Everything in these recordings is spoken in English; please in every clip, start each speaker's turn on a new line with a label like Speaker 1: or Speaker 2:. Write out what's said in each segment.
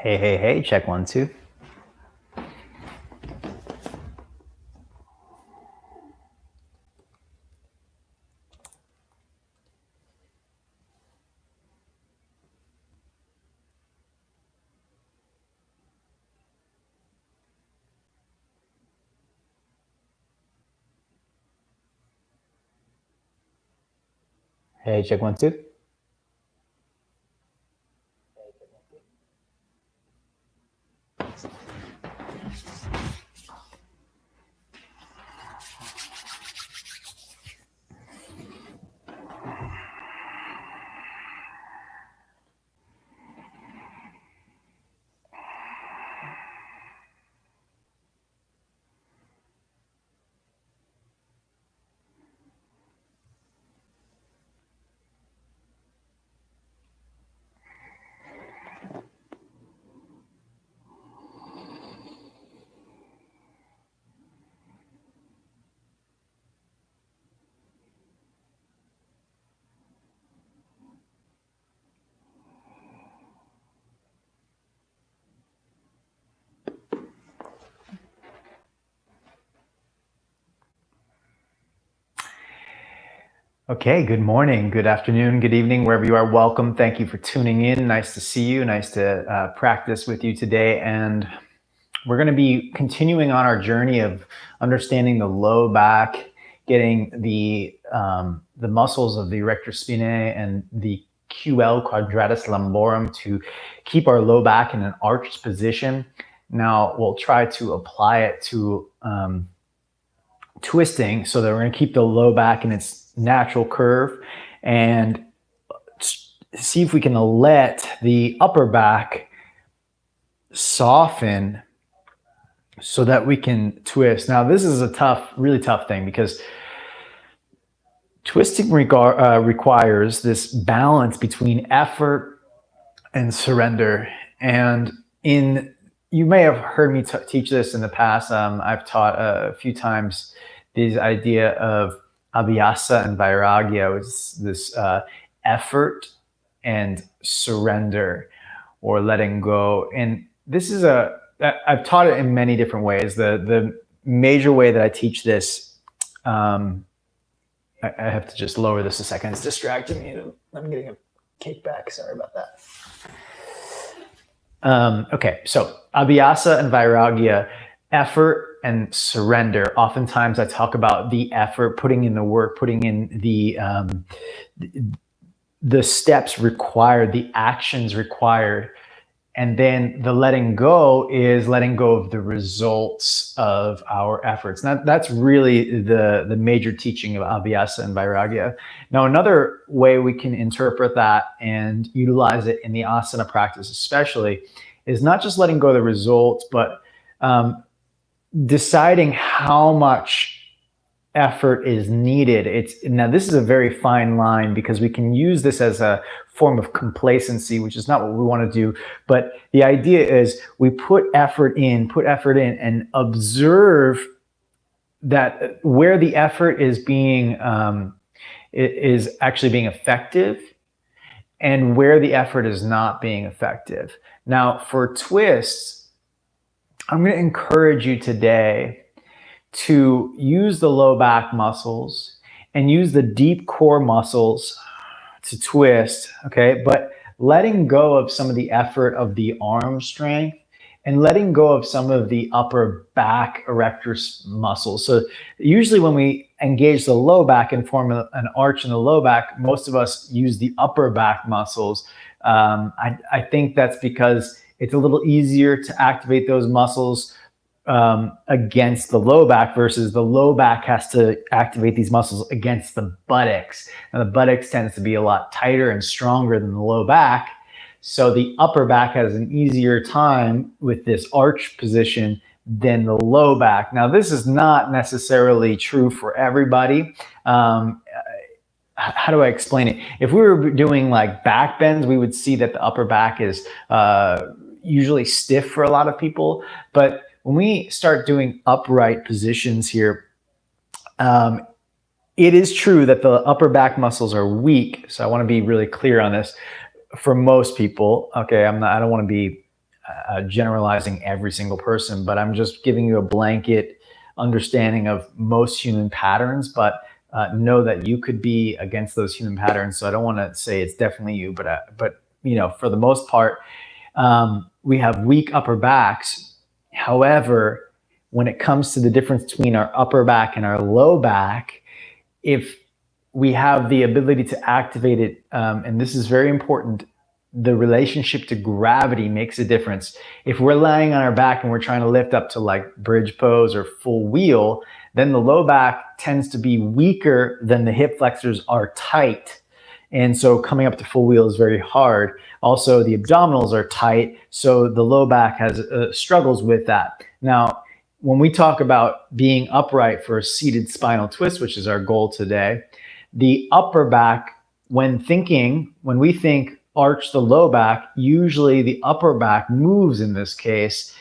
Speaker 1: Hey, hey, hey, check 1, 2. Hey, check 1, 2. Okay, good morning, good afternoon, good evening, wherever you are. Welcome. Thank you for tuning in. Nice to see you. Nice to practice with you today. And we're going to be continuing on our journey of understanding the low back, getting the muscles of the erector spinae and the QL, quadratus lumborum, to keep our low back in an arched position. Now we'll try to apply it to twisting, so that we're going to keep the low back in its natural curve and see if we can let the upper back soften so that we can twist. Now, this is a really tough thing, because twisting requires this balance between effort and surrender. And you may have heard me teach this in the past. I've taught a few times this idea of abhyasa and vairagya, which is this effort and surrender, or letting go. And this is I've taught it in many different ways. The major way that I teach this, I have to just lower this a second. It's distracting me. I'm getting a kickback. Sorry about that. Okay, so abhyasa and vairagya, effort and surrender. Oftentimes I talk about the effort, putting in the work, putting in the steps required, the actions required. And then the letting go is letting go of the results of our efforts. Now, that's really the major teaching of abhyasa and vairagya. Now, another way we can interpret that and utilize it in the asana practice especially is not just letting go of the results, but deciding how much effort is needed. Now, this is a very fine line, because we can use this as a form of complacency, which is not what we want to do. But the idea is we put effort in, and observe that where the effort is actually being effective, and where the effort is not being effective. Now, for twists, I'm going to encourage you today to use the low back muscles and use the deep core muscles to twist, okay? But letting go of some of the effort of the arm strength, and letting go of some of the upper back erector muscles. So usually when we engage the low back and form an arch in the low back, most of us use the upper back muscles. I think that's because it's a little easier to activate those muscles against the low back, versus the low back has to activate these muscles against the buttocks. And the buttocks tends to be a lot tighter and stronger than the low back. So the upper back has an easier time with this arch position than the low back. Now, this is not necessarily true for everybody. How do I explain it? If we were doing like back bends, we would see that the upper back is usually stiff for a lot of people. But when we start doing upright positions here, it is true that the upper back muscles are weak. So I want to be really clear on this. For most people, okay, I don't want to be generalizing every single person, but I'm just giving you a blanket understanding of most human patterns. But know that you could be against those human patterns. So I don't want to say it's definitely you, but for the most part, we have weak upper backs. However, when it comes to the difference between our upper back and our low back, if we have the ability to activate it, and this is very important, the relationship to gravity makes a difference. If we're laying on our back and we're trying to lift up to like bridge pose or full wheel, then the low back tends to be weaker than the hip flexors are tight. And so coming up to full wheel is very hard. Also, the abdominals are tight, so the low back has struggles with that. Now, when we talk about being upright for a seated spinal twist, which is our goal today, the upper back, when we think arch the low back, usually the upper back moves in this case.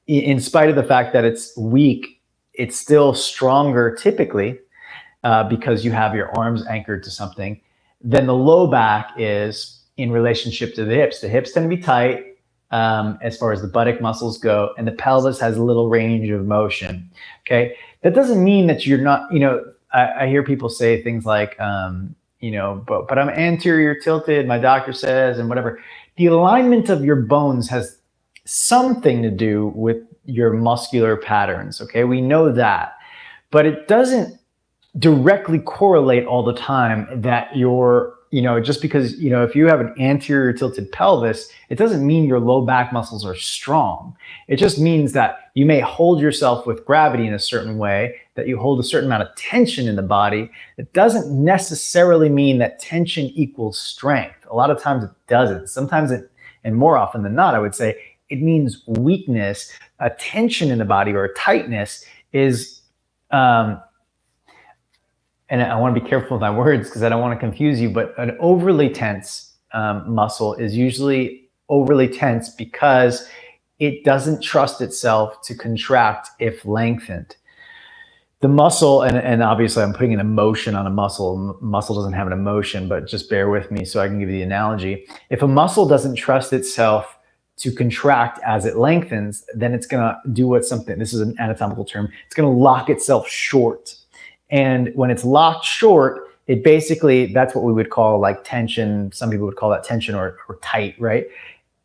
Speaker 1: In spite of the fact that it's weak, it's still stronger typically because you have your arms anchored to something. Then the low back is in relationship to the hips. The hips tend to be tight as far as the buttock muscles go, and the pelvis has a little range of motion. Okay, that doesn't mean that you're not, I hear people say things like, but I'm anterior tilted, my doctor says, and whatever. The alignment of your bones has something to do with your muscular patterns, okay? We know that, but it doesn't directly correlate all the time that you're, just because, if you have an anterior tilted pelvis, it doesn't mean your low back muscles are strong. It just means that you may hold yourself with gravity in a certain way, that you hold a certain amount of tension in the body. It doesn't necessarily mean that tension equals strength. A lot of times it doesn't. Sometimes and more often than not, I would say, it means weakness. A tension in the body or a tightness is, and I want to be careful with my words because I don't want to confuse you, but an overly tense muscle is usually overly tense because it doesn't trust itself to contract if lengthened. The muscle, and obviously I'm putting an emotion on a muscle. Muscle doesn't have an emotion, but just bear with me so I can give you the analogy. If a muscle doesn't trust itself to contract as it lengthens, then it's going to do this is an anatomical term, it's going to lock itself short. And when it's locked short, it basically, that's what we would call like tension. Some people would call that tension or tight, right?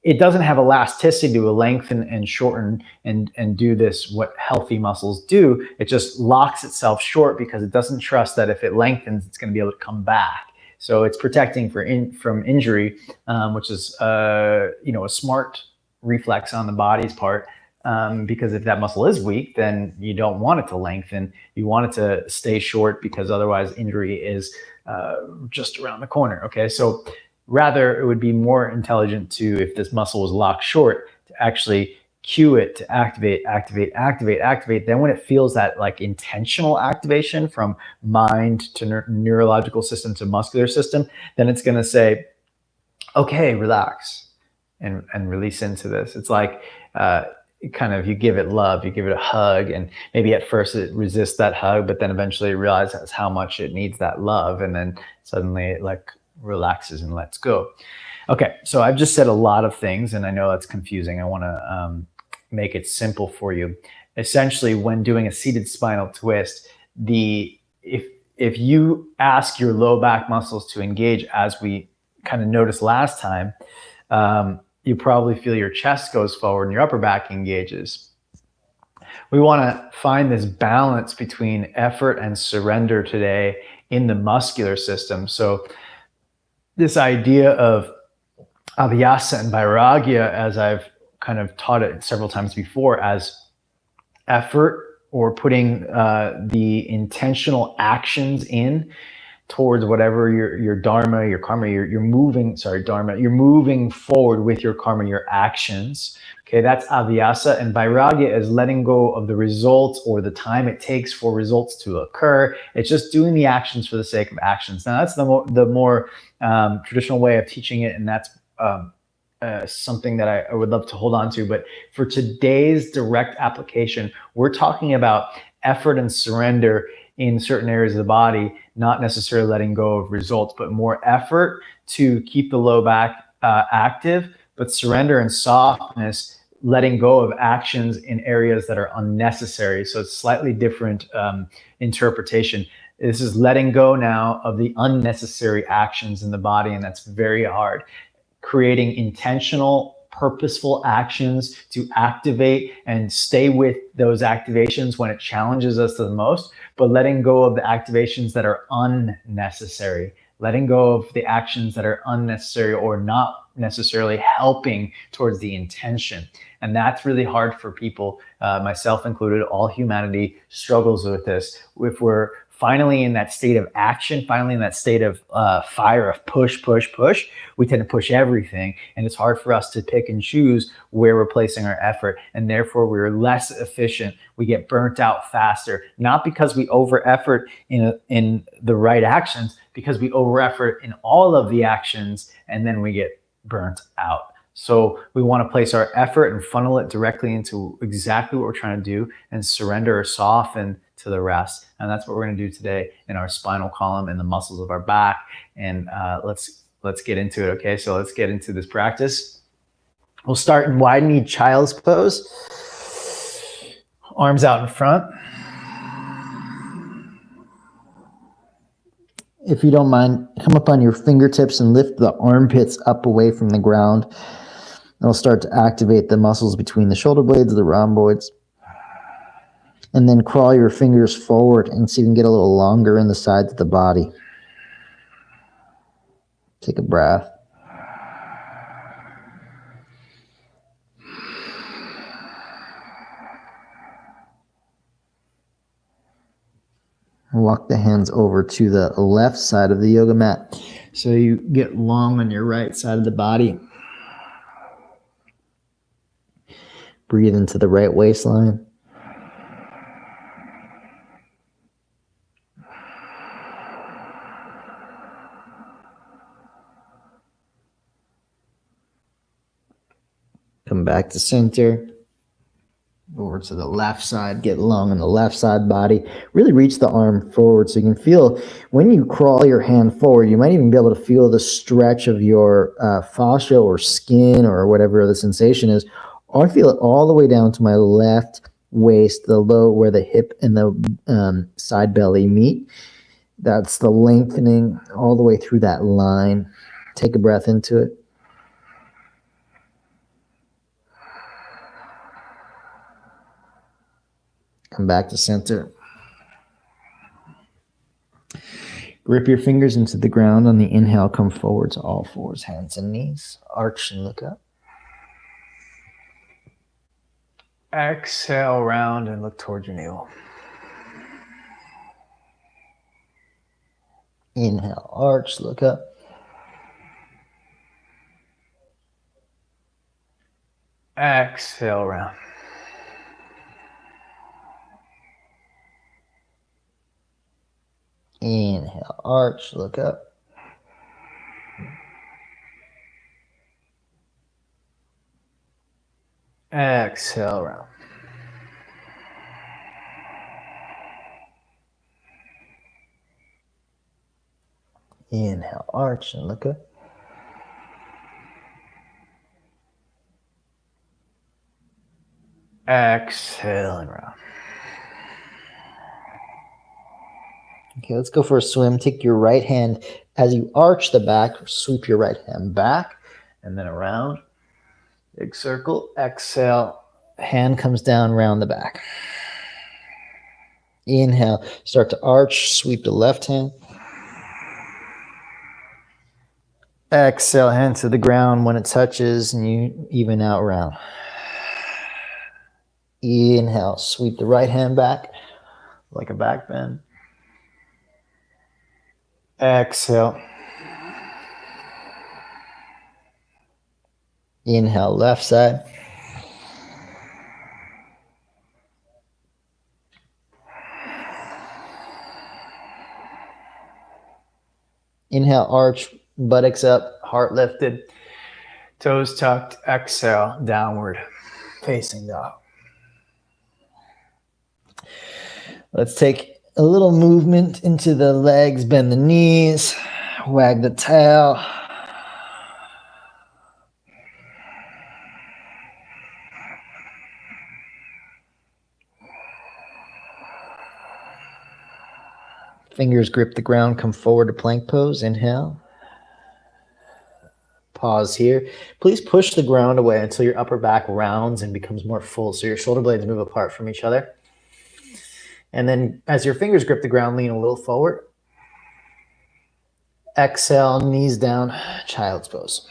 Speaker 1: It doesn't have elasticity to lengthen and shorten and do this, what healthy muscles do. It just locks itself short because it doesn't trust that if it lengthens, it's going to be able to come back. So it's protecting from injury, which is a smart reflex on the body's part. Because if that muscle is weak, then you don't want it to lengthen. You want it to stay short because otherwise injury is just around the corner. Okay, so rather it would be more intelligent to, if this muscle was locked short, to actually cue it to activate. Then when it feels that like intentional activation from mind to neurological system to muscular system, then it's going to say, okay, relax and release into this. It's like, kind of, you give it love, you give it a hug, and maybe at first it resists that hug, but then eventually it realizes how much it needs that love, and then suddenly it like relaxes and lets go. Okay, so I've just said a lot of things, and I know that's confusing. I want to make it simple for you. Essentially, when doing a seated spinal twist, if you ask your low back muscles to engage, as we kind of noticed last time, you probably feel your chest goes forward and your upper back engages. We want to find this balance between effort and surrender today in the muscular system. So this idea of abhyasa and vairagya, as I've kind of taught it several times before, as effort or putting the intentional actions in towards whatever your dharma, your karma, you're moving forward with your karma, your actions. Okay, that's abhyasa, and vairagya is letting go of the results or the time it takes for results to occur. It's just doing the actions for the sake of actions. Now that's the more traditional way of teaching it, and that's something that I would love to hold on to. But for today's direct application, we're talking about effort and surrender in certain areas of the body, not necessarily letting go of results, but more effort to keep the low back active, But surrender and softness, letting go of actions in areas that are unnecessary. So it's slightly different interpretation. This is letting go now of the unnecessary actions in the body, and that's very hard. Creating intentional, purposeful actions to activate and stay with those activations when it challenges us the most, but letting go of the activations that are unnecessary, letting go of the actions that are unnecessary or not necessarily helping towards the intention. And that's really hard for people, myself included. All humanity struggles with this. If we're finally in that state of action, finally in that state of fire of push, we tend to push everything. And it's hard for us to pick and choose where we're placing our effort. And therefore, we're less efficient. We get burnt out faster, not because we over effort in the right actions, because we over effort in all of the actions, and then we get burnt out. So we want to place our effort and funnel it directly into exactly what we're trying to do, and surrender or soften to the rest. And that's what we're going to do today in our spinal column and the muscles of our back. And let's get into it. Okay, so let's get into this practice. We'll start in wide knee child's pose. Arms out in front. If you don't mind, come up on your fingertips and lift the armpits up away from the ground. It'll start to activate the muscles between the shoulder blades, the rhomboids. And then crawl your fingers forward and see if you can get a little longer in the sides of the body. Take a breath. Walk the hands over to the left side of the yoga mat so you get long on your right side of the body. Breathe into the right waistline. Come back to center. Over to the left side, get long on the left side body. Really reach the arm forward so you can feel, when you crawl your hand forward, you might even be able to feel the stretch of your fascia or skin or whatever the sensation is. Or feel it all the way down to my left waist, the low where the hip and the side belly meet. That's the lengthening all the way through that line. Take a breath into it. Come back to center. Grip your fingers into the ground. On the inhale, come forward to all fours, hands and knees. Arch and look up. Exhale, round and look towards your navel. Inhale, arch, look up. Exhale, round. Inhale, arch, look up. Exhale, round. Inhale, arch, and look up. Exhale and round. Okay, let's go for a swim. Take your right hand as you arch the back, sweep your right hand back and then around. Big circle. Exhale. Hand comes down, round the back. Inhale. Start to arch. Sweep the left hand. Exhale. Hand to the ground when it touches and you even out round. Inhale. Sweep the right hand back like a back bend. Exhale. Inhale, left side. Inhale, arch, buttocks up, heart lifted, toes tucked. Exhale, downward facing dog. Let's take a little movement into the legs, bend the knees, wag the tail. Fingers grip the ground, come forward to plank pose. Inhale. Pause here. Please push the ground away until your upper back rounds and becomes more full, so your shoulder blades move apart from each other. And then as your fingers grip the ground, lean a little forward. Exhale, knees down, child's pose.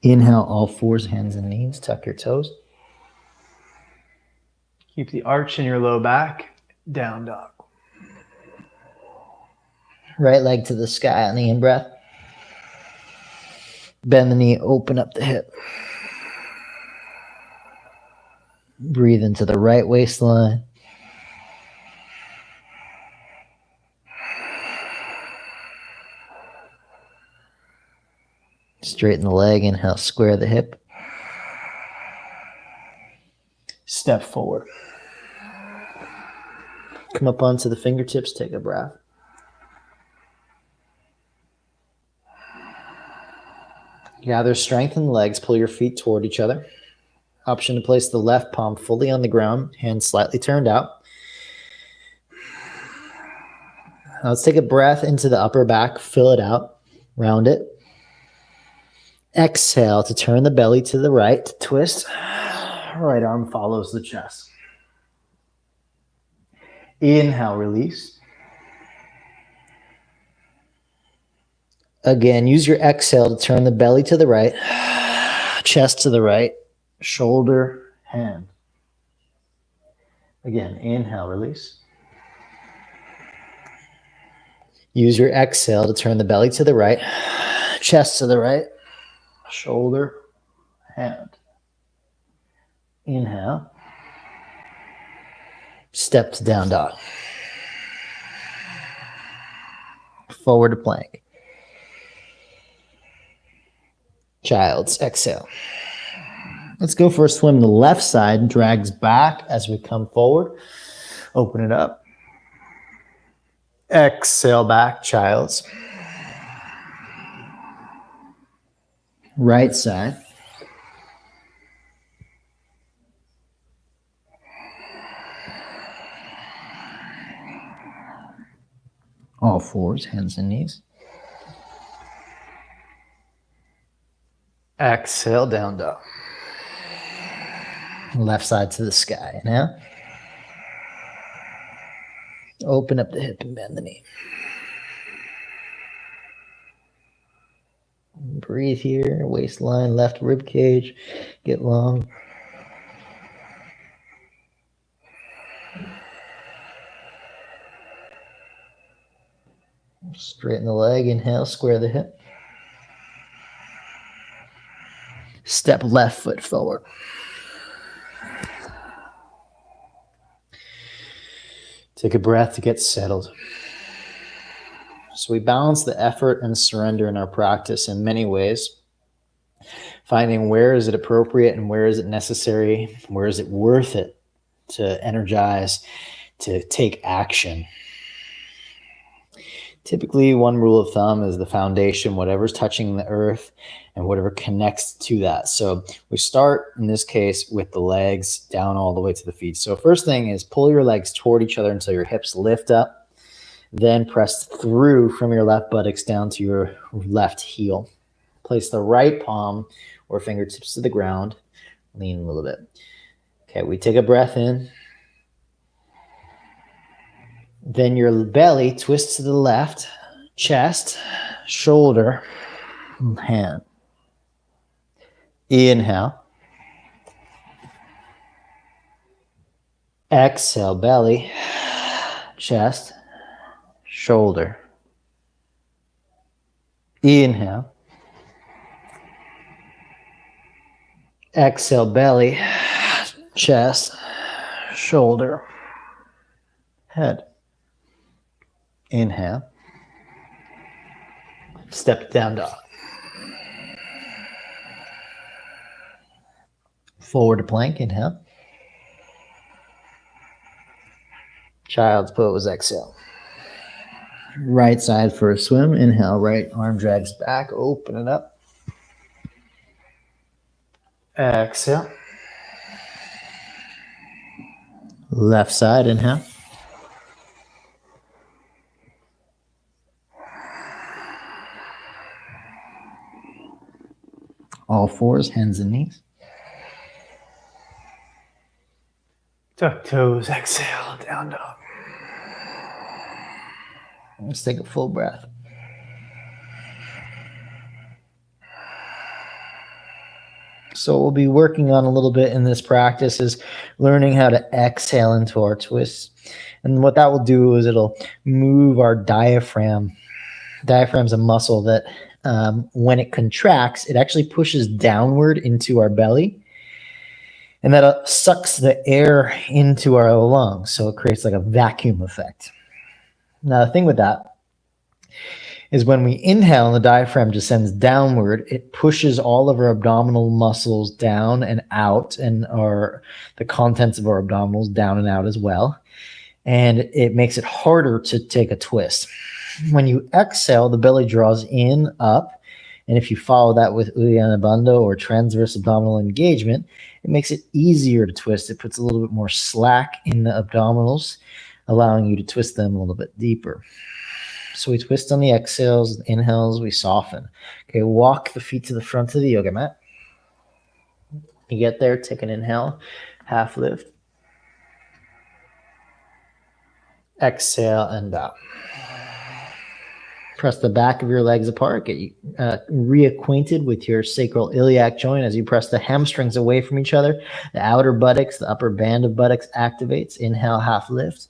Speaker 1: Inhale, all fours, hands and knees, tuck your toes. Keep the arch in your low back, down dog. Right leg to the sky on the in-breath. Bend the knee, open up the hip. Breathe into the right waistline. Straighten the leg, inhale, square the hip. Step forward. Come up onto the fingertips, take a breath. Gather strength in the legs, pull your feet toward each other. Option to place the left palm fully on the ground, hands slightly turned out. Now let's take a breath into the upper back, fill it out, round it. Exhale to turn the belly to the right, twist. Right arm follows the chest. Inhale, release. Again, use your exhale to turn the belly to the right, chest to the right, shoulder, hand. Again, inhale, release. Use your exhale to turn the belly to the right, chest to the right, shoulder, hand. Inhale. Step to down dog. Forward to plank. Child's exhale. Let's go for a swim. The left side drags back as we come forward. Open it up. Exhale back, child's. Right side. All fours, hands and knees. Exhale, down dog. Left side to the sky. Inhale. Open up the hip and bend the knee. Breathe here, waistline, left rib cage, get long. Straighten the leg, inhale, square the hip. Step left foot forward. Take a breath to get settled. So we balance the effort and surrender in our practice in many ways, finding where is it appropriate and where is it necessary, where is it worth it to energize, to take action. Typically, one rule of thumb is the foundation, whatever's touching the earth and whatever connects to that. So we start, in this case, with the legs down all the way to the feet. So first thing is pull your legs toward each other until your hips lift up. Then press through from your left buttocks down to your left heel. Place the right palm or fingertips to the ground. Lean a little bit. Okay, we take a breath in. Then your belly twists to the left, chest, shoulder, hand. Inhale. Exhale, belly, chest, shoulder. Inhale. Exhale, belly, chest, shoulder, head. Inhale. Step down dog. Forward to plank, inhale. Child's pose, exhale. Right side for a swim, inhale, right arm drags back, open it up. Exhale.
Speaker 2: Left side, inhale. All fours, hands and knees.
Speaker 1: Tuck toes, exhale, down dog.
Speaker 2: Let's take a full breath. So what we'll be working on a little bit in this practice is learning how to exhale into our twists. And what that will do is it'll move our diaphragm. Diaphragm's a muscle that when it contracts, it actually pushes downward into our belly. And that sucks the air into our lungs. So it creates like a vacuum effect. Now, the thing with that is when we inhale and the diaphragm descends downward, it pushes all of our abdominal muscles down and out, and the contents of our abdominals down and out as well. And it makes it harder to take a twist. When you exhale, the belly draws in, up. And if you follow that with Uddiyana Bandha or transverse abdominal engagement, it makes it easier to twist. It puts a little bit more slack in the abdominals, allowing you to twist them a little bit deeper. So we twist on the exhales, inhales, we soften. Okay, walk the feet to the front of the yoga mat. You get there, take an inhale, half lift. Exhale and bow. Press the back of your legs apart. Get you reacquainted with your sacral iliac joint as you press the hamstrings away from each other. The outer buttocks, the upper band of buttocks activates. Inhale, half lift.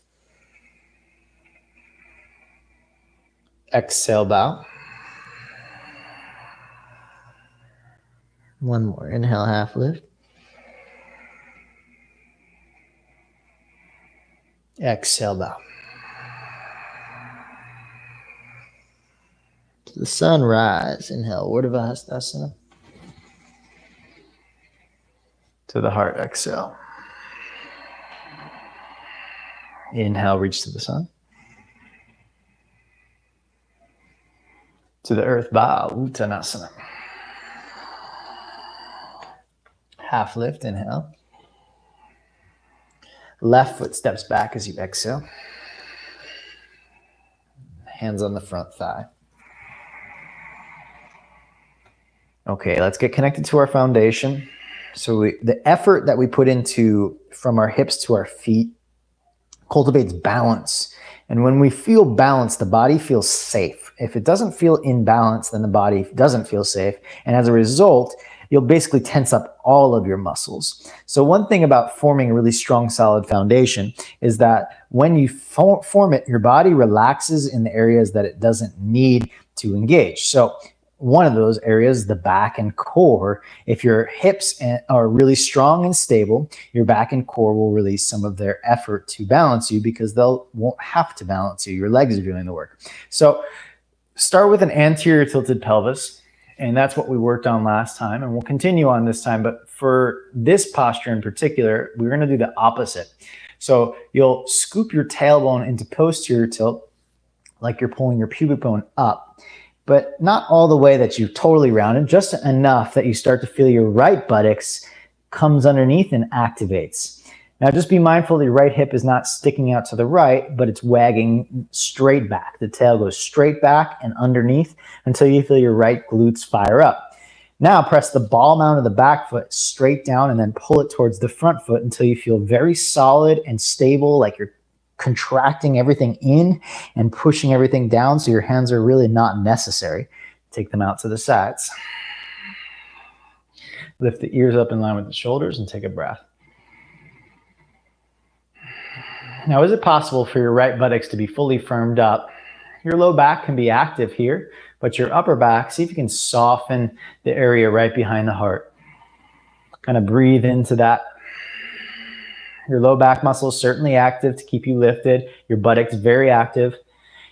Speaker 2: Exhale, bow. One more. Inhale, half lift. Exhale, bow. To the sunrise. Inhale, Urdhva Hastasana.
Speaker 1: To the heart, exhale. Inhale, reach to the sun. To the earth, bow, Uttanasana. Half lift, inhale. Left foot steps back as you exhale. Hands on the front thigh. Okay, let's get connected to our foundation. So the effort that we put into from our hips to our feet cultivates balance. And when we feel balanced, the body feels safe. If it doesn't feel in balance, then the body doesn't feel safe. And as a result, you'll basically tense up all of your muscles. So one thing about forming a really strong, solid foundation is that when you form it, your body relaxes in the areas that it doesn't need to engage. So one of those areas, the back and core, if your hips are really strong and stable, your back and core will release some of their effort to balance you because won't have to balance you. Your legs are doing the work. So start with an anterior tilted pelvis, and that's what we worked on last time, and we'll continue on this time. But for this posture in particular, we're going to do the opposite. So you'll scoop your tailbone into posterior tilt, like you're pulling your pubic bone up, but not all the way that you've totally rounded, just enough that you start to feel your right buttocks comes underneath and activates. Now just be mindful that your right hip is not sticking out to the right, but it's wagging straight back. The tail goes straight back and underneath until you feel your right glutes fire up. Now press the ball mount of the back foot straight down and then pull it towards the front foot until you feel very solid and stable, like you're contracting everything in and pushing everything down, so your hands are really not necessary. Take them out to the sides. Lift the ears up in line with the shoulders and take a breath. Now, is it possible for your right buttocks to be fully firmed up? Your low back can be active here, but your upper back, see if you can soften the area right behind the heart. Kind of breathe into that. Your low back muscle is certainly active to keep you lifted. Your buttocks very active.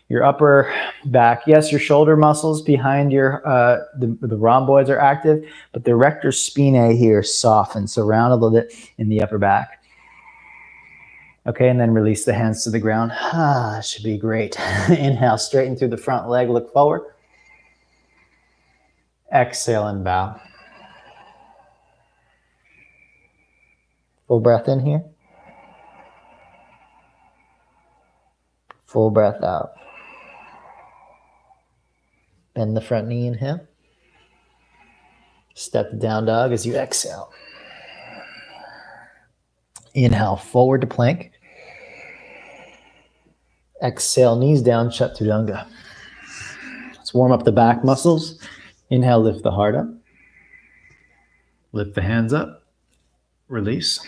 Speaker 1: Your upper back, yes, your shoulder muscles behind your the rhomboids are active, but the rectus spinae here softens, so round a little bit in the upper back. Okay, and then release the hands to the ground. Should be great. Inhale, straighten through the front leg, look forward. Exhale and bow.
Speaker 2: Full breath in here. Full breath out. Bend the front knee, inhale. Step to down dog as you exhale. Inhale, forward to plank. Exhale, knees down, chaturanga. Let's warm up the back muscles. Inhale, lift the heart up. Lift the hands up. Release.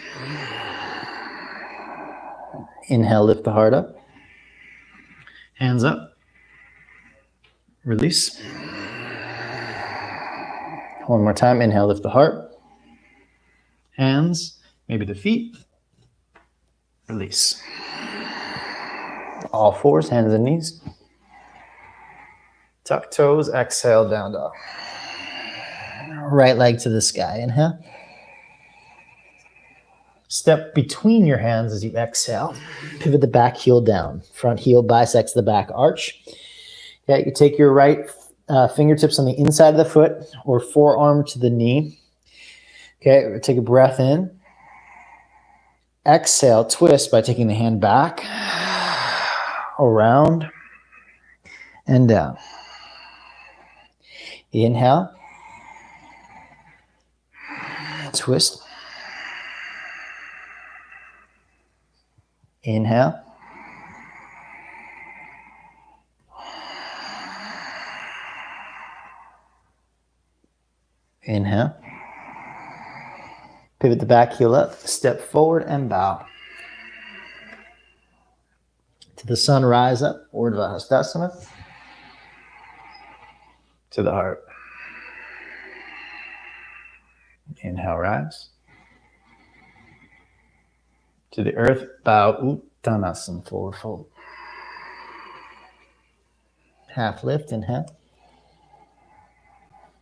Speaker 2: Inhale, lift the heart up. Hands up. Release. One more time. Inhale, lift the heart. Hands, maybe the feet. Release. All fours, hands and knees. Tuck toes, exhale, down dog. Right leg to the sky, inhale. Step between your hands as you exhale. Pivot the back heel down. Front heel bisects the back arch. Okay, you take your right fingertips on the inside of the foot or forearm to the knee. Okay, take a breath in. Exhale, twist by taking the hand back, around, and down. Inhale. Twist. Inhale. Inhale. Pivot the back heel up, step forward and bow. To the sun, rise up, Urdhva Hastasana. To the heart. Inhale, rise. To the earth, bow, Uttanasana, forward fold. Half lift, inhale.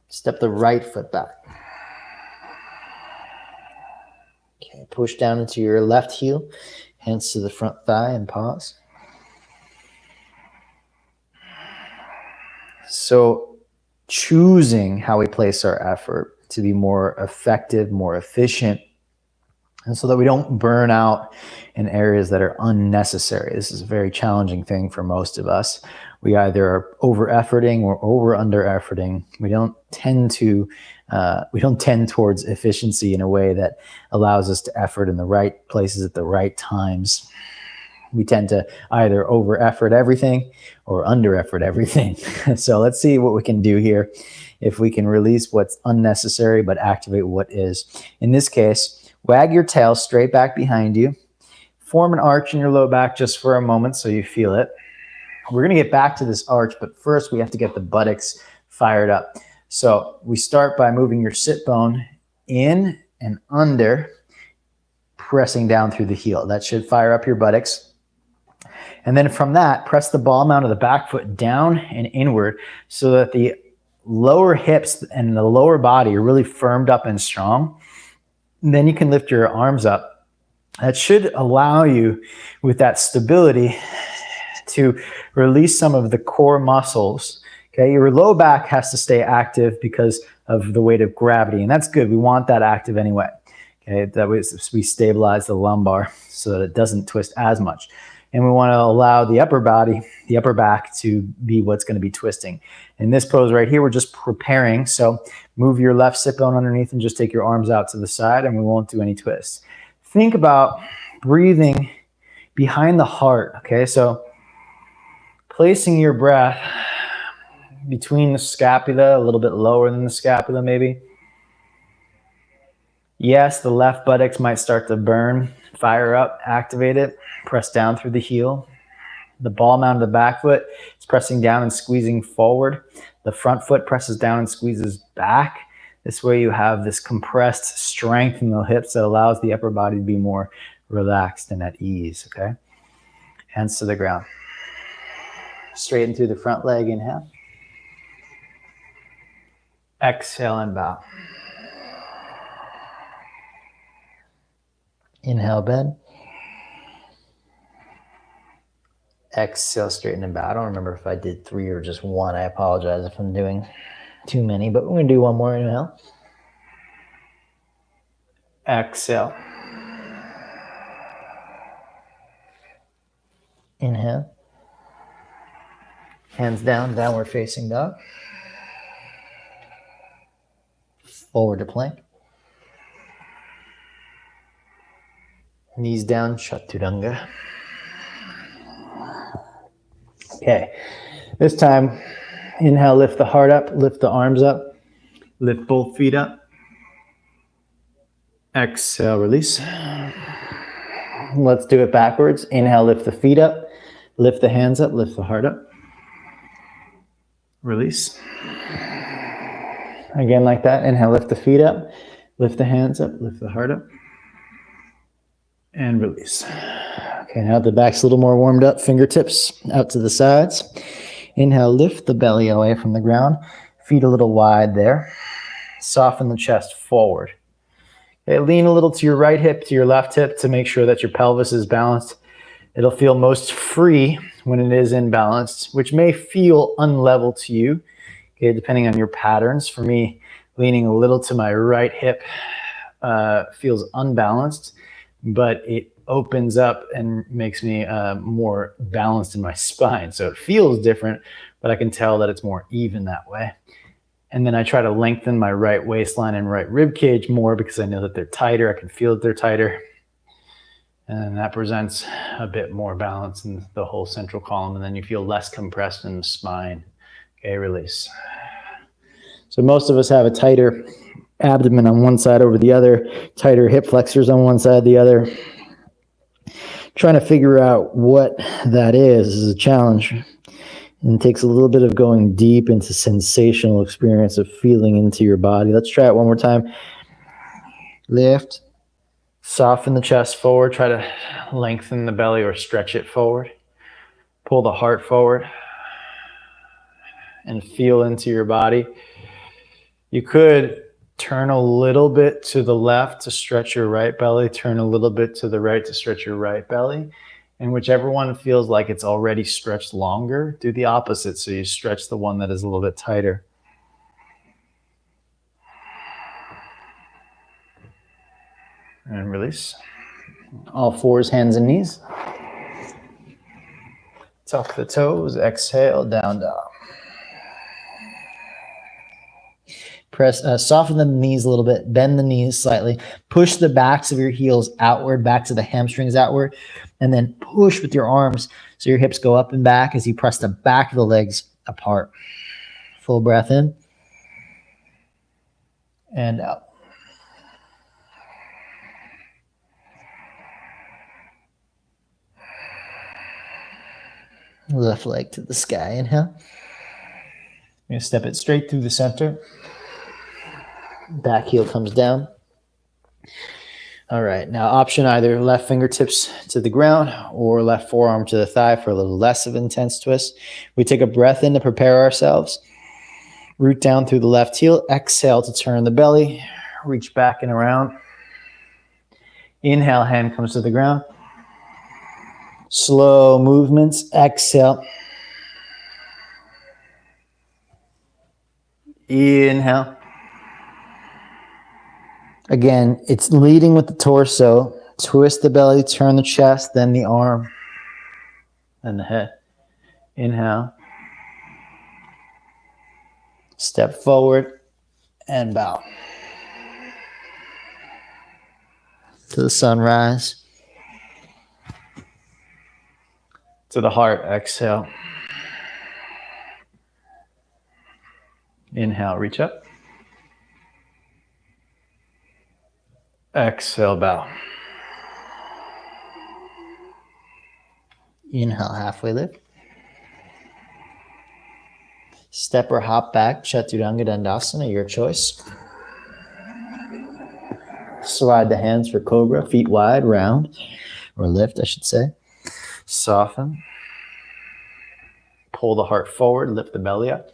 Speaker 2: Step the right foot back. Okay, push down into your left heel, hands to the front thigh and pause. So choosing how we place our effort to be more effective, more efficient, and so that we don't burn out in areas that are unnecessary. This is a very challenging thing for most of us. We either are over-efforting or over-under-efforting. We don't tend towards efficiency in a way that allows us to effort in the right places at the right times. We tend to either over-effort everything or under-effort everything. So let's see what we can do here. If we can release what's unnecessary but activate what is. In this case, wag your tail straight back behind you. Form an arch in your low back just for a moment so you feel it. We're going to get back to this arch, but first we have to get the buttocks fired up. So we start by moving your sit bone in and under, pressing down through the heel. That should fire up your buttocks. And then from that, press the ball mount of the back foot down and inward so that the lower hips and the lower body are really firmed up and strong. And then you can lift your arms up. That should allow you, with that stability, to release some of the core muscles. Okay, your low back has to stay active because of the weight of gravity, and that's good. We want that active anyway. Okay, that way we stabilize the lumbar so that it doesn't twist as much. And we want to allow the upper body, the upper back, to be what's going to be twisting. In this pose right here, we're just preparing. So move your left sit bone underneath and just take your arms out to the side, and we won't do any twists. Think about breathing behind the heart. Okay, so placing your breath between the scapula, a little bit lower than the scapula maybe. Yes, the left buttocks might start to burn. Fire up, activate it, press down through the heel. The ball mount of the back foot is pressing down and squeezing forward. The front foot presses down and squeezes back. This way you have this compressed strength in the hips that allows the upper body to be more relaxed and at ease, okay? Hands to the ground. Straighten through the front leg, inhale. Exhale and bow. Inhale, bend. Exhale, straighten and bow. I don't remember if I did 3 or just 1. I apologize if I'm doing too many, but we're going to do one more. Inhale. Exhale. Inhale. Hands down, downward facing dog. Forward to plank. Knees down, chaturanga. Okay, this time, inhale, lift the heart up, lift the arms up, lift both feet up. Exhale, release. Let's do it backwards. Inhale, lift the feet up, lift the hands up, lift the heart up. Release. Again, like that. Inhale, lift the feet up, lift the hands up, lift the heart up. And release. Okay, now the back's a little more warmed up. Fingertips out to the sides. Inhale, lift the belly away from the ground. Feet a little wide there. Soften the chest forward. Okay, lean a little to your right hip, to your left hip to make sure that your pelvis is balanced. It'll feel most free when it is imbalanced, which may feel unlevel to you, okay, depending on your patterns. For me, leaning a little to my right hip feels unbalanced, but it opens up and makes me more balanced in my spine. So it feels different, but I can tell that it's more even that way. And then I try to lengthen my right waistline and right rib cage more because I know that they're tighter. I can feel that they're tighter. And that presents a bit more balance in the whole central column. And then you feel less compressed in the spine. Okay, release. So most of us have a tighter abdomen on one side over the other, tighter hip flexors on one side, the other. Trying to figure out what that is a challenge. And it takes a little bit of going deep into sensational experience of feeling into your body. Let's try it one more time. Lift. Soften the chest forward. Try to lengthen the belly or stretch it forward. Pull the heart forward. And feel into your body. You could turn a little bit to the left to stretch your right belly. Turn a little bit to the right to stretch your right belly. And whichever one feels like it's already stretched longer, do the opposite. So you stretch the one that is a little bit tighter. And release. All fours, hands and knees. Tuck the toes, exhale, down dog. Press, soften the knees a little bit, bend the knees slightly, push the backs of your heels outward, back to the hamstrings outward, and then push with your arms so your hips go up and back as you press the back of the legs apart. Full breath in and out. Left leg to the sky, inhale. You're gonna step it straight through the center. Back heel comes down. All right, now option either left fingertips to the ground or left forearm to the thigh for a little less of intense twist. We take a breath in to prepare ourselves. Root down through the left heel. Exhale to turn the belly. Reach back and around. Inhale, hand comes to the ground. Slow movements. Exhale. Inhale. Again, it's leading with the torso. Twist the belly, turn the chest, then the arm, then the head. Inhale. Step forward and bow. To the sunrise. To the heart, exhale. Inhale, reach up. Exhale, bow. Inhale, halfway lift. Step or hop back, Chaturanga Dandasana, your choice. Slide the hands for cobra, feet wide, round, or lift, I should say. Soften. Pull the heart forward, lift the belly up.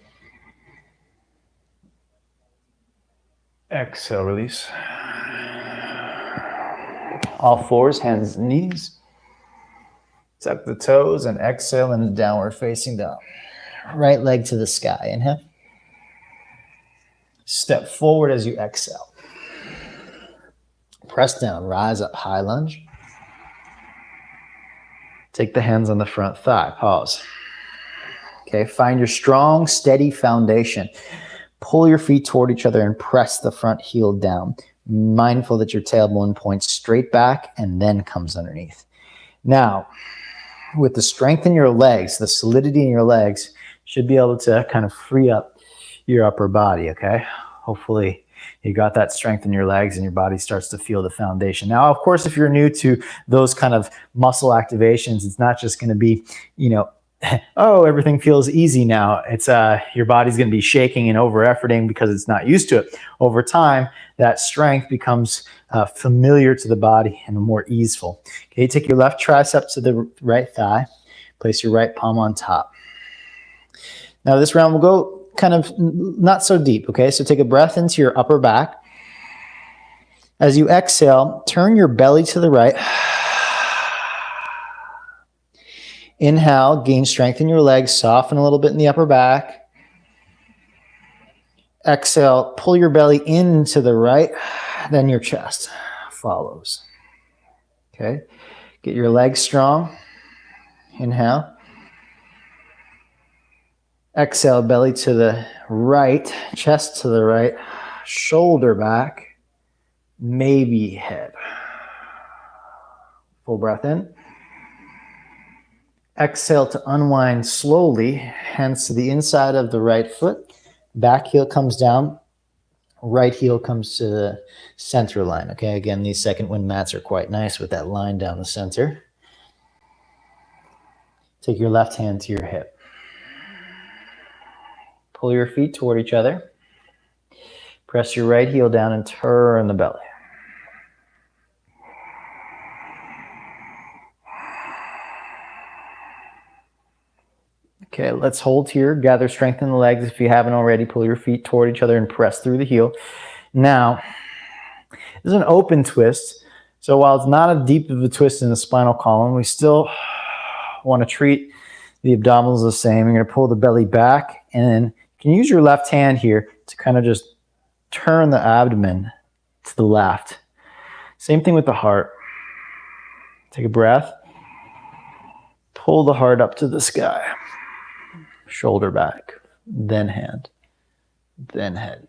Speaker 2: Exhale, release. All fours, hands and knees. Tuck the toes and exhale into downward facing dog. Right leg to the sky, inhale. Step forward as you exhale. Press down, rise up, high lunge. Take the hands on the front thigh, pause. Okay, find your strong, steady foundation. Pull your feet toward each other and press the front heel down. Mindful that your tailbone points straight back and then comes underneath. Now, with the strength in your legs, the solidity in your legs, should be able to kind of free up your upper body, okay? Hopefully you got that strength in your legs and your body starts to feel the foundation. Now, of course, if you're new to those kind of muscle activations, it's not just going to be, you know, oh, everything feels easy now. It's your body's going to be shaking and over efforting because it's not used to it. Over time, that strength becomes familiar to the body and more easeful. Okay, take your left tricep to the right thigh. Place your right palm on top. Now this round will go kind of not so deep, okay? So take a breath into your upper back. As you exhale, turn your belly to the right. Inhale, gain strength in your legs, soften a little bit in the upper back. Exhale, pull your belly into the right, then your chest follows. Okay, get your legs strong. Inhale. Exhale, belly to the right, chest to the right, shoulder back, maybe head. Full breath in. Exhale to unwind slowly, hands to the inside of the right foot. Back heel comes down, right heel comes to the center line. Okay, again, these second wind mats are quite nice with that line down the center. Take your left hand to your hip. Pull your feet toward each other. Press your right heel down and turn the belly. Okay, let's hold here. Gather strength in the legs. If you haven't already, pull your feet toward each other and press through the heel. Now, this is an open twist. So while it's not as deep of a twist in the spinal column, we still want to treat the abdominals the same. You're going to pull the belly back, and then you can use your left hand here to kind of just turn the abdomen to the left. Same thing with the heart. Take a breath. Pull the heart up to the sky. Shoulder back, then hand, then head.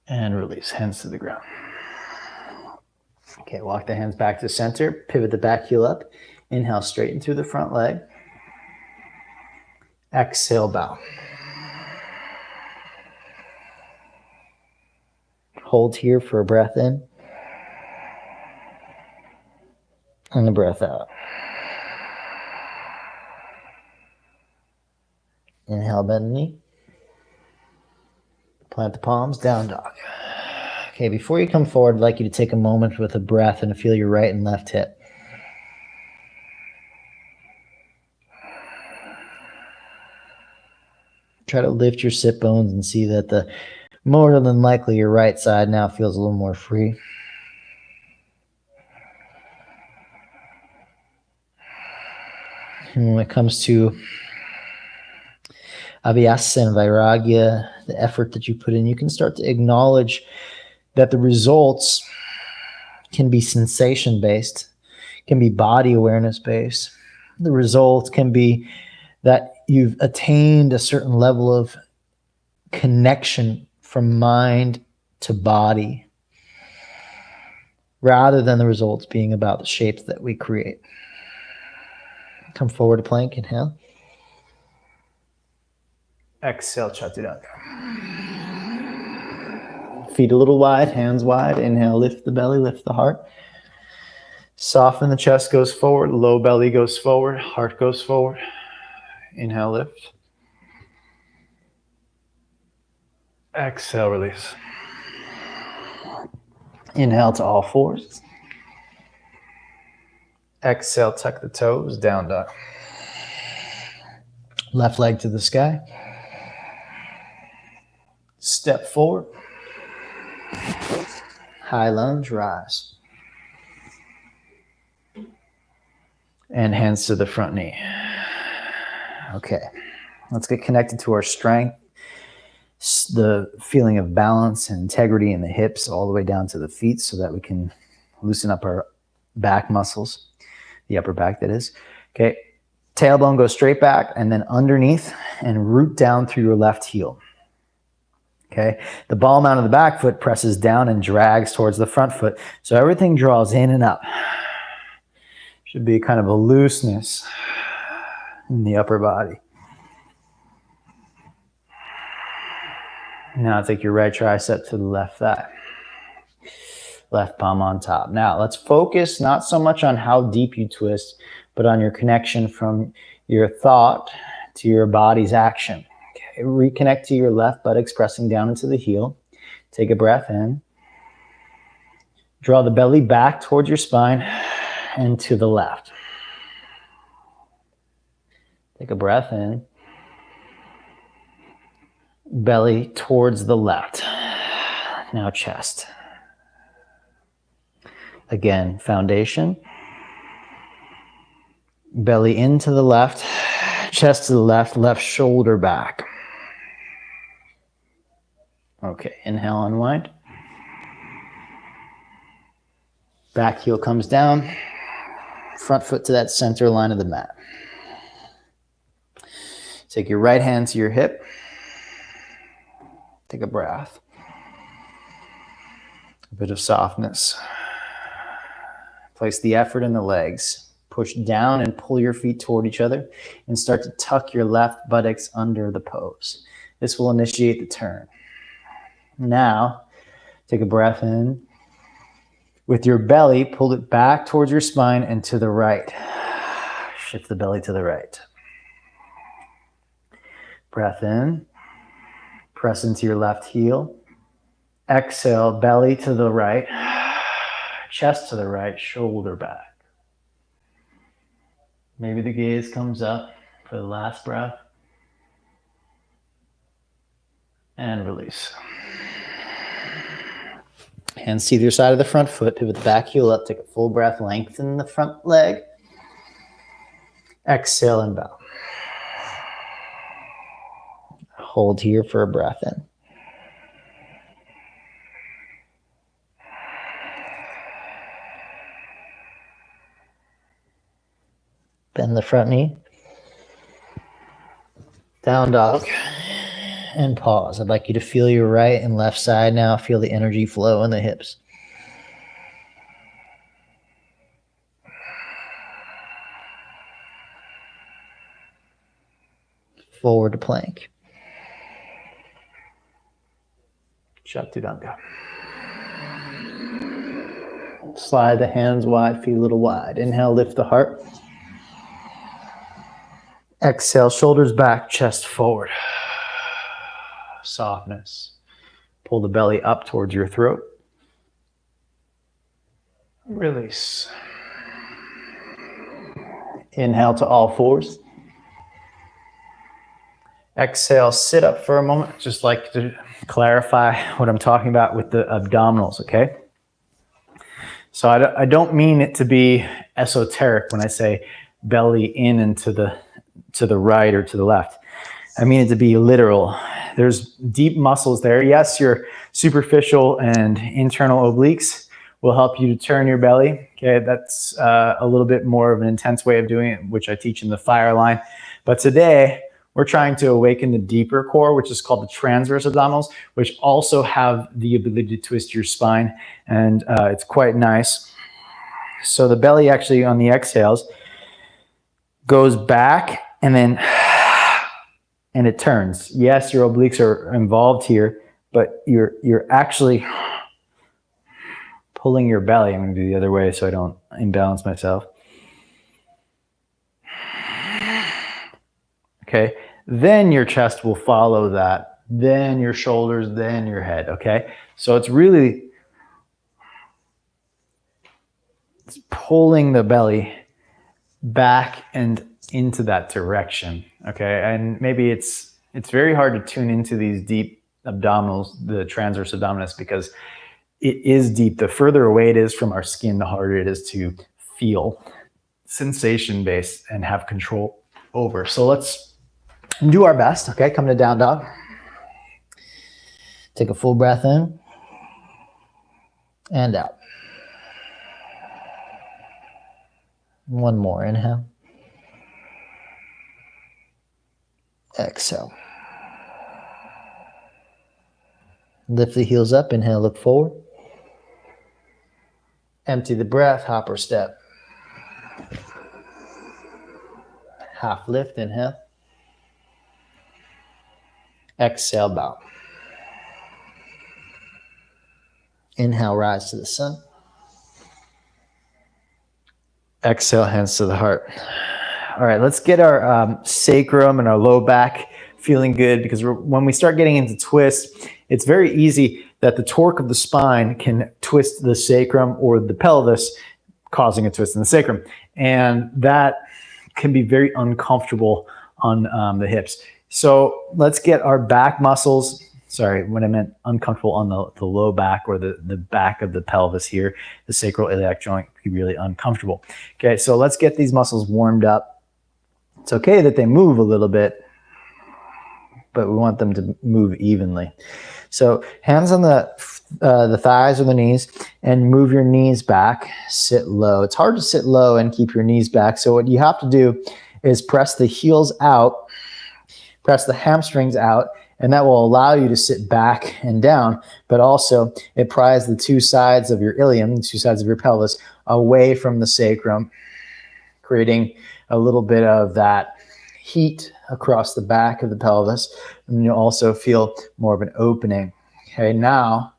Speaker 2: And release, hands to the ground. Okay, walk the hands back to center, pivot the back heel up. Inhale, straighten through the front leg. Exhale, bow. Hold here for a breath in. And a breath out. Inhale, bend the knee. Plant the palms, down dog. Okay, before you come forward, I'd like you to take a moment with a breath and feel your right and left hip. Try to lift your sit bones and see that more than likely your right side now feels a little more free. And when it comes to abhyasa and vairagya, the effort that you put in, you can start to acknowledge that the results can be sensation-based, can be body awareness-based. The results can be that you've attained a certain level of connection from mind to body, rather than the results being about the shapes that we create. Come forward to plank, inhale. Exhale, chaturanga. Feet a little wide, hands wide. Inhale, lift the belly, lift the heart. Soften the chest, goes forward. Low belly goes forward, heart goes forward. Inhale, lift. Exhale, release. Inhale to all fours. Exhale, tuck the toes, down dog. Left leg to the sky. Step forward. High lunge, rise. And hands to the front knee. Okay, let's get connected to our strength. The feeling of balance and integrity in the hips all the way down to the feet so that we can loosen up our back muscles, the upper back that is. Okay, tailbone goes straight back and then underneath and root down through your left heel. Okay, the ball mount of the back foot presses down and drags towards the front foot. So everything draws in and up. Should be kind of a looseness in the upper body. Now take your right tricep to the left thigh. Left palm on top. Now let's focus not so much on how deep you twist, but on your connection from your thought to your body's action. Okay, reconnect to your left buttocks pressing down into the heel. Take a breath in. Draw the belly back towards your spine and to the left. Take a breath in. Belly towards the left. Now chest. Again, foundation. Belly into the left, chest to the left, left shoulder back. Okay, inhale, unwind. Back heel comes down. Front foot to that center line of the mat. Take your right hand to your hip. Take a breath. A bit of softness. Place the effort in the legs. Push down and pull your feet toward each other and start to tuck your left buttocks under the pose. This will initiate the turn. Now, take a breath in. With your belly, pull it back towards your spine and to the right. Shift the belly to the right. Breath in. Press into your left heel. Exhale, belly to the right. Chest to the right, shoulder back. Maybe the gaze comes up for the last breath. And release. Hands to either side of the front foot. Pivot the back heel up. Take a full breath. Lengthen the front leg. Exhale and bow. Hold here for a breath in. Bend the front knee. Down dog. And pause. I'd like you to feel your right and left side now. Feel the energy flow in the hips. Forward to plank. Chaturanga. Slide the hands wide, feet a little wide. Inhale, lift the heart. Exhale, shoulders back, chest forward. Softness. Pull the belly up towards your throat. Release. Inhale to all fours. Exhale, sit up for a moment. Just like to clarify what I'm talking about with the abdominals, okay? So I don't mean it to be esoteric when I say belly in and to the right or to the left. I mean it to be literal. There's deep muscles there. Yes, your superficial and internal obliques will help you to turn your belly. Okay, that's a little bit more of an intense way of doing it, which I teach in the fire line. But today, we're trying to awaken the deeper core, which is called the transverse abdominals, which also have the ability to twist your spine. And it's quite nice. So the belly actually on the exhales goes back and then and it turns. Yes, your obliques are involved here, but you're actually pulling your belly. I'm going to do the other way so I don't imbalance myself. Okay, then your chest will follow that, then your shoulders, then your head, okay? So it's pulling the belly back and into that direction, okay? And maybe it's very hard to tune into these deep abdominals, the transverse abdominis, because it is deep. The further away it is from our skin, the harder it is to feel sensation-based and have control over. So let's do our best, okay? Come to down dog. Take a full breath in and out. One more, inhale. Exhale. Lift the heels up. Inhale, look forward. Empty the breath, hopper step. Half lift, inhale. Exhale, bow. Inhale, rise to the sun. Exhale, hands to the heart. All right, let's get our sacrum and our low back feeling good, because when we start getting into twists, it's very easy that the torque of the spine can twist the sacrum or the pelvis, causing a twist in the sacrum. And that can be very uncomfortable on the hips. So let's get our back muscles. Sorry, when I meant uncomfortable on the low back or the back of the pelvis here, the sacroiliac joint can be really uncomfortable. Okay, so let's get these muscles warmed up. It's okay that they move a little bit, but we want them to move evenly. So hands on the thighs or the knees, and move your knees back, sit low. It's hard to sit low and keep your knees back. So what you have to do is press the heels out, press the hamstrings out, and that will allow you to sit back and down, but also it pries the two sides of your ilium, the two sides of your pelvis, away from the sacrum, creating a little bit of that heat across the back of the pelvis, and you'll also feel more of an opening. Okay, now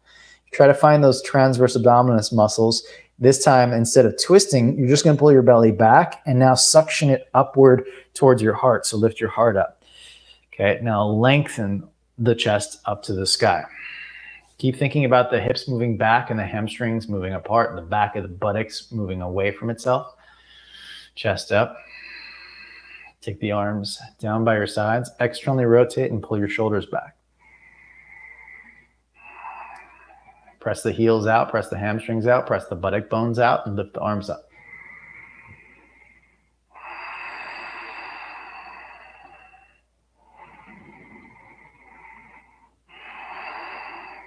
Speaker 2: try to find those transverse abdominis muscles. This time, instead of twisting, you're just going to pull your belly back and now suction it upward towards your heart. So lift your heart up. Okay, now lengthen the chest up to the sky. Keep thinking about the hips moving back and the hamstrings moving apart and the back of the buttocks moving away from itself. Chest up. Take the arms down by your sides. Externally rotate and pull your shoulders back. Press the heels out, press the hamstrings out, press the buttock bones out, and lift the arms up.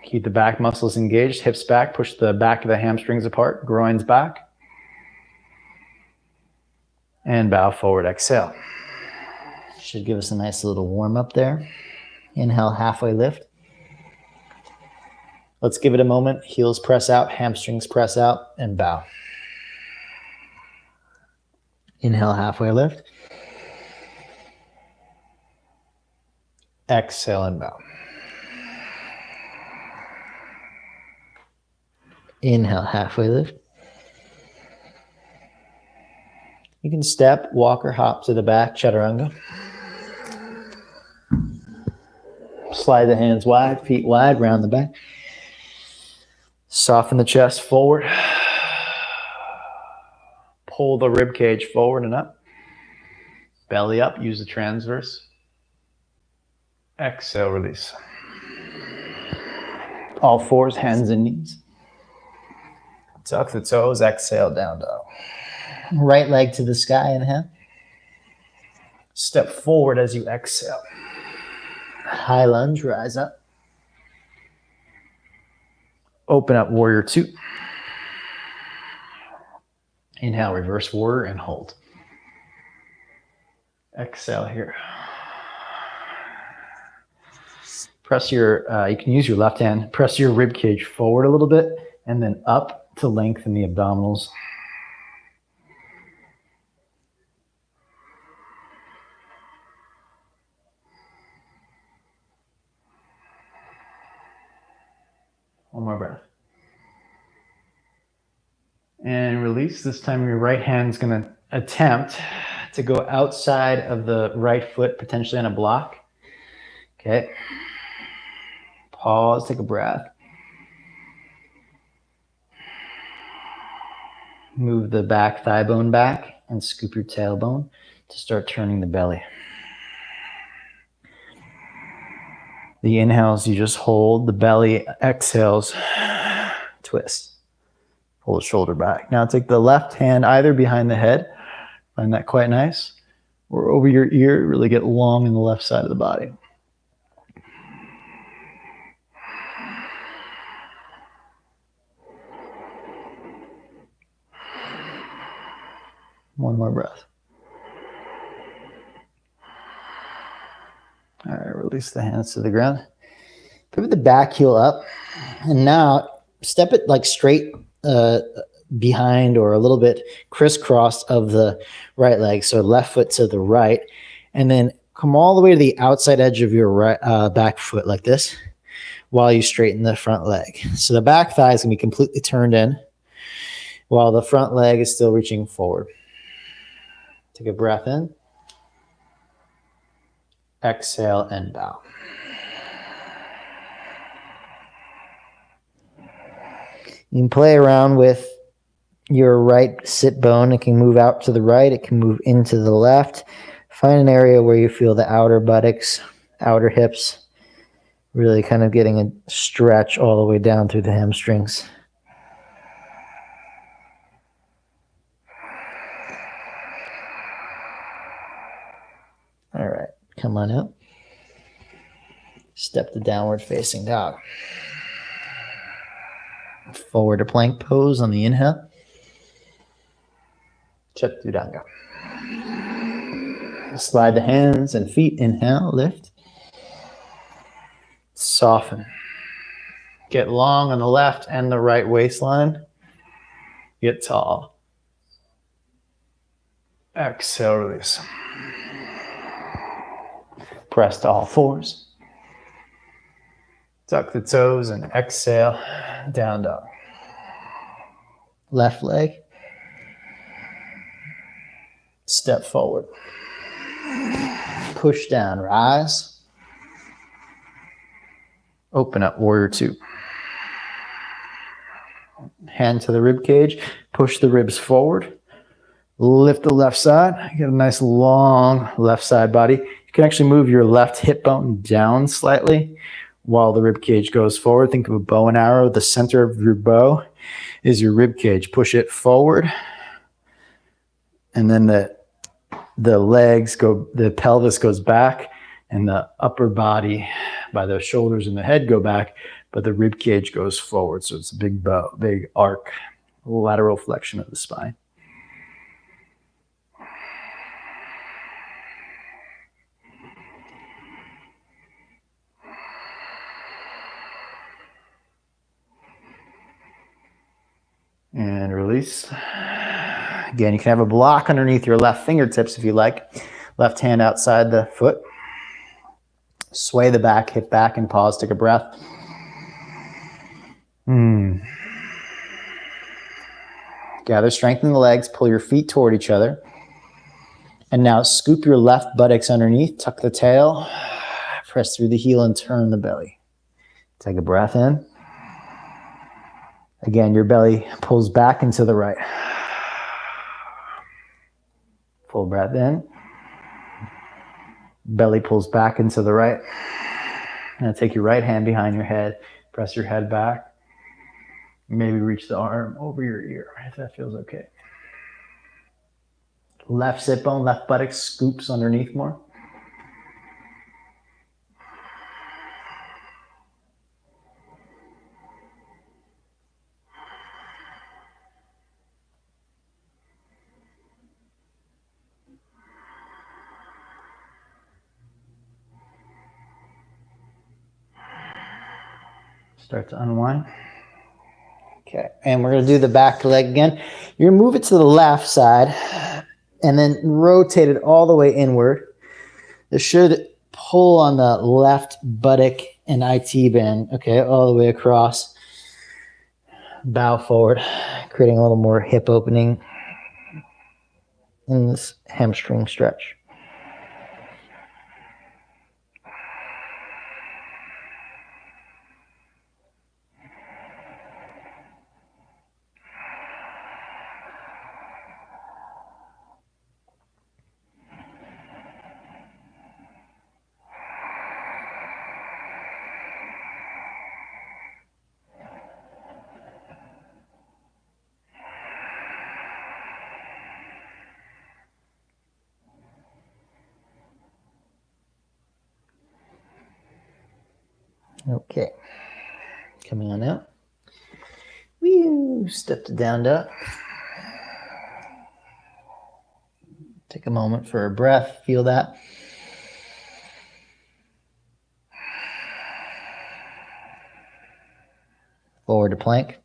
Speaker 2: Keep the back muscles engaged, hips back, push the back of the hamstrings apart, groins back. And bow forward, exhale. Should give us a nice little warm up there. Inhale, halfway lift. Let's give it a moment. Heels press out, hamstrings press out, and bow. Inhale, halfway lift. Exhale and bow. Inhale, halfway lift. You can step, walk, or hop to the back, chaturanga. Slide the hands wide, feet wide, round the back. Soften the chest forward. Pull the rib cage forward and up. Belly up, use the transverse. Exhale, release. All fours, hands and knees. Tuck the toes, exhale, down dog. Right leg to the sky, inhale. Step forward as you exhale. High lunge, rise up. Open up, warrior two. Inhale, reverse warrior and hold. Exhale here. Press your, you can use your left hand, press your rib cage forward a little bit and then up to lengthen the abdominals. One more breath. And release. This time your right hand's going to attempt to go outside of the right foot, potentially on a block. Okay. Pause, take a breath. Move the back thigh bone back and scoop your tailbone to start turning the belly. The inhales, you just hold. The belly exhales, twist. Pull the shoulder back. Now take the left hand either behind the head, find that quite nice, or over your ear, really get long in the left side of the body. One more breath. All right, release the hands to the ground. Pivot the back heel up, and now step it like straight behind or a little bit crisscross of the right leg. So left foot to the right, and then come all the way to the outside edge of your right back foot like this while you straighten the front leg. So the back thigh is going to be completely turned in while the front leg is still reaching forward. Take a breath in. Exhale and bow. You can play around with your right sit bone. It can move out to the right. It can move into the left. Find an area where you feel the outer buttocks, outer hips, really kind of getting a stretch all the way down through the hamstrings. All right, come on out. Step to downward facing dog. Forward to plank pose on the inhale. Chaturanga. Slide the hands and feet. Inhale, lift. Soften. Get long on the left and the right waistline. Get tall. Exhale, release. Press to all fours. Tuck the toes and exhale, down dog. Left leg. Step forward. Push down, rise. Open up, warrior two. Hand to the rib cage. Push the ribs forward. Lift the left side. Get a nice long left side body. You can actually move your left hip bone down slightly while the rib cage goes forward. Think of a bow and arrow. The center of your bow is your rib cage. Push it forward. And then the legs go, the pelvis goes back, and the upper body by the shoulders and the head go back, but the rib cage goes forward. So it's a big bow, big arc, lateral flexion of the spine. And release. Again, you can have a block underneath your left fingertips if you like. Left hand outside the foot. Sway the back, hip back, and pause. Take a breath. Gather strength in the legs. Pull your feet toward each other. And now scoop your left buttocks underneath. Tuck the tail. Press through the heel and turn the belly. Take a breath in. Again, your belly pulls back into the right. Full breath in. Belly pulls back into the right. Now take your right hand behind your head. Press your head back. Maybe reach the arm over your ear if that feels okay. Left sit bone, left buttock scoops underneath more. Start to unwind. Okay, and we're going to do the back leg again. You're going to move it to the left side and then rotate it all the way inward. This should pull on the left buttock and IT band, okay, all the way across. Bow forward, creating a little more hip opening in this hamstring stretch. Okay, coming on out. Woo, step to down dog. Take a moment for a breath, feel that. Forward to plank.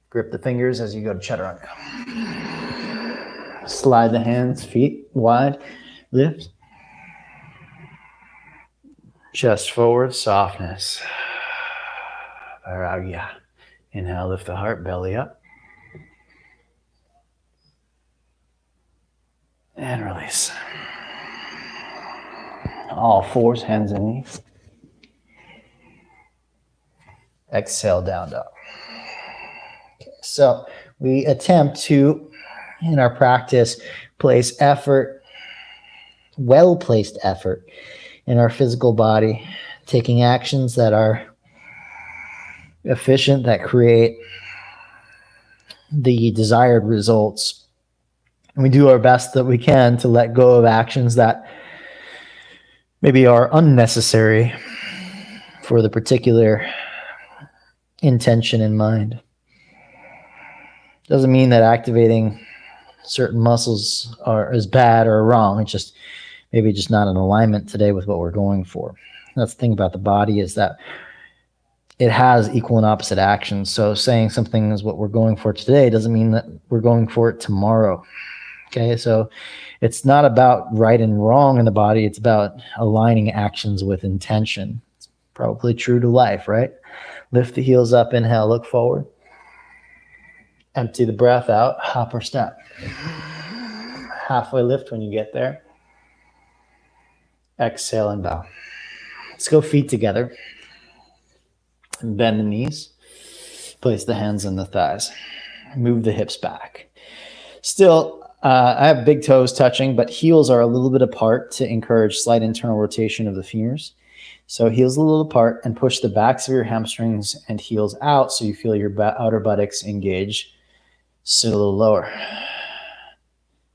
Speaker 1: Grip the fingers as you go to chaturanga. Slide the hands, feet wide. Lift. Chest forward, softness. Vairagya. Inhale, lift the heart, belly up. And release. All fours, hands and knees. Exhale, down dog. Okay, so we attempt to, in our practice, place effort, well-placed effort in our physical body, taking actions that are efficient, that create the desired results. And we do our best that we can to let go of actions that maybe are unnecessary for the particular intention in mind. Doesn't mean that activating certain muscles is bad or wrong. It's just maybe just not in alignment today with what we're going for. That's the thing about the body, is that it has equal and opposite actions. So saying something is what we're going for today doesn't mean that we're going for it tomorrow. Okay, so it's not about right and wrong in the body. It's about aligning actions with intention. It's probably true to life, right? Lift the heels up, inhale, look forward. Empty the breath out, hop or step. Halfway lift when you get there. Exhale and bow. Let's go feet together. Bend the knees. Place the hands on the thighs. Move the hips back. Still, I have big toes touching, but heels are a little bit apart to encourage slight internal rotation of the femurs. So heels a little apart, and push the backs of your hamstrings and heels out so you feel your outer buttocks engage. Sit a little lower.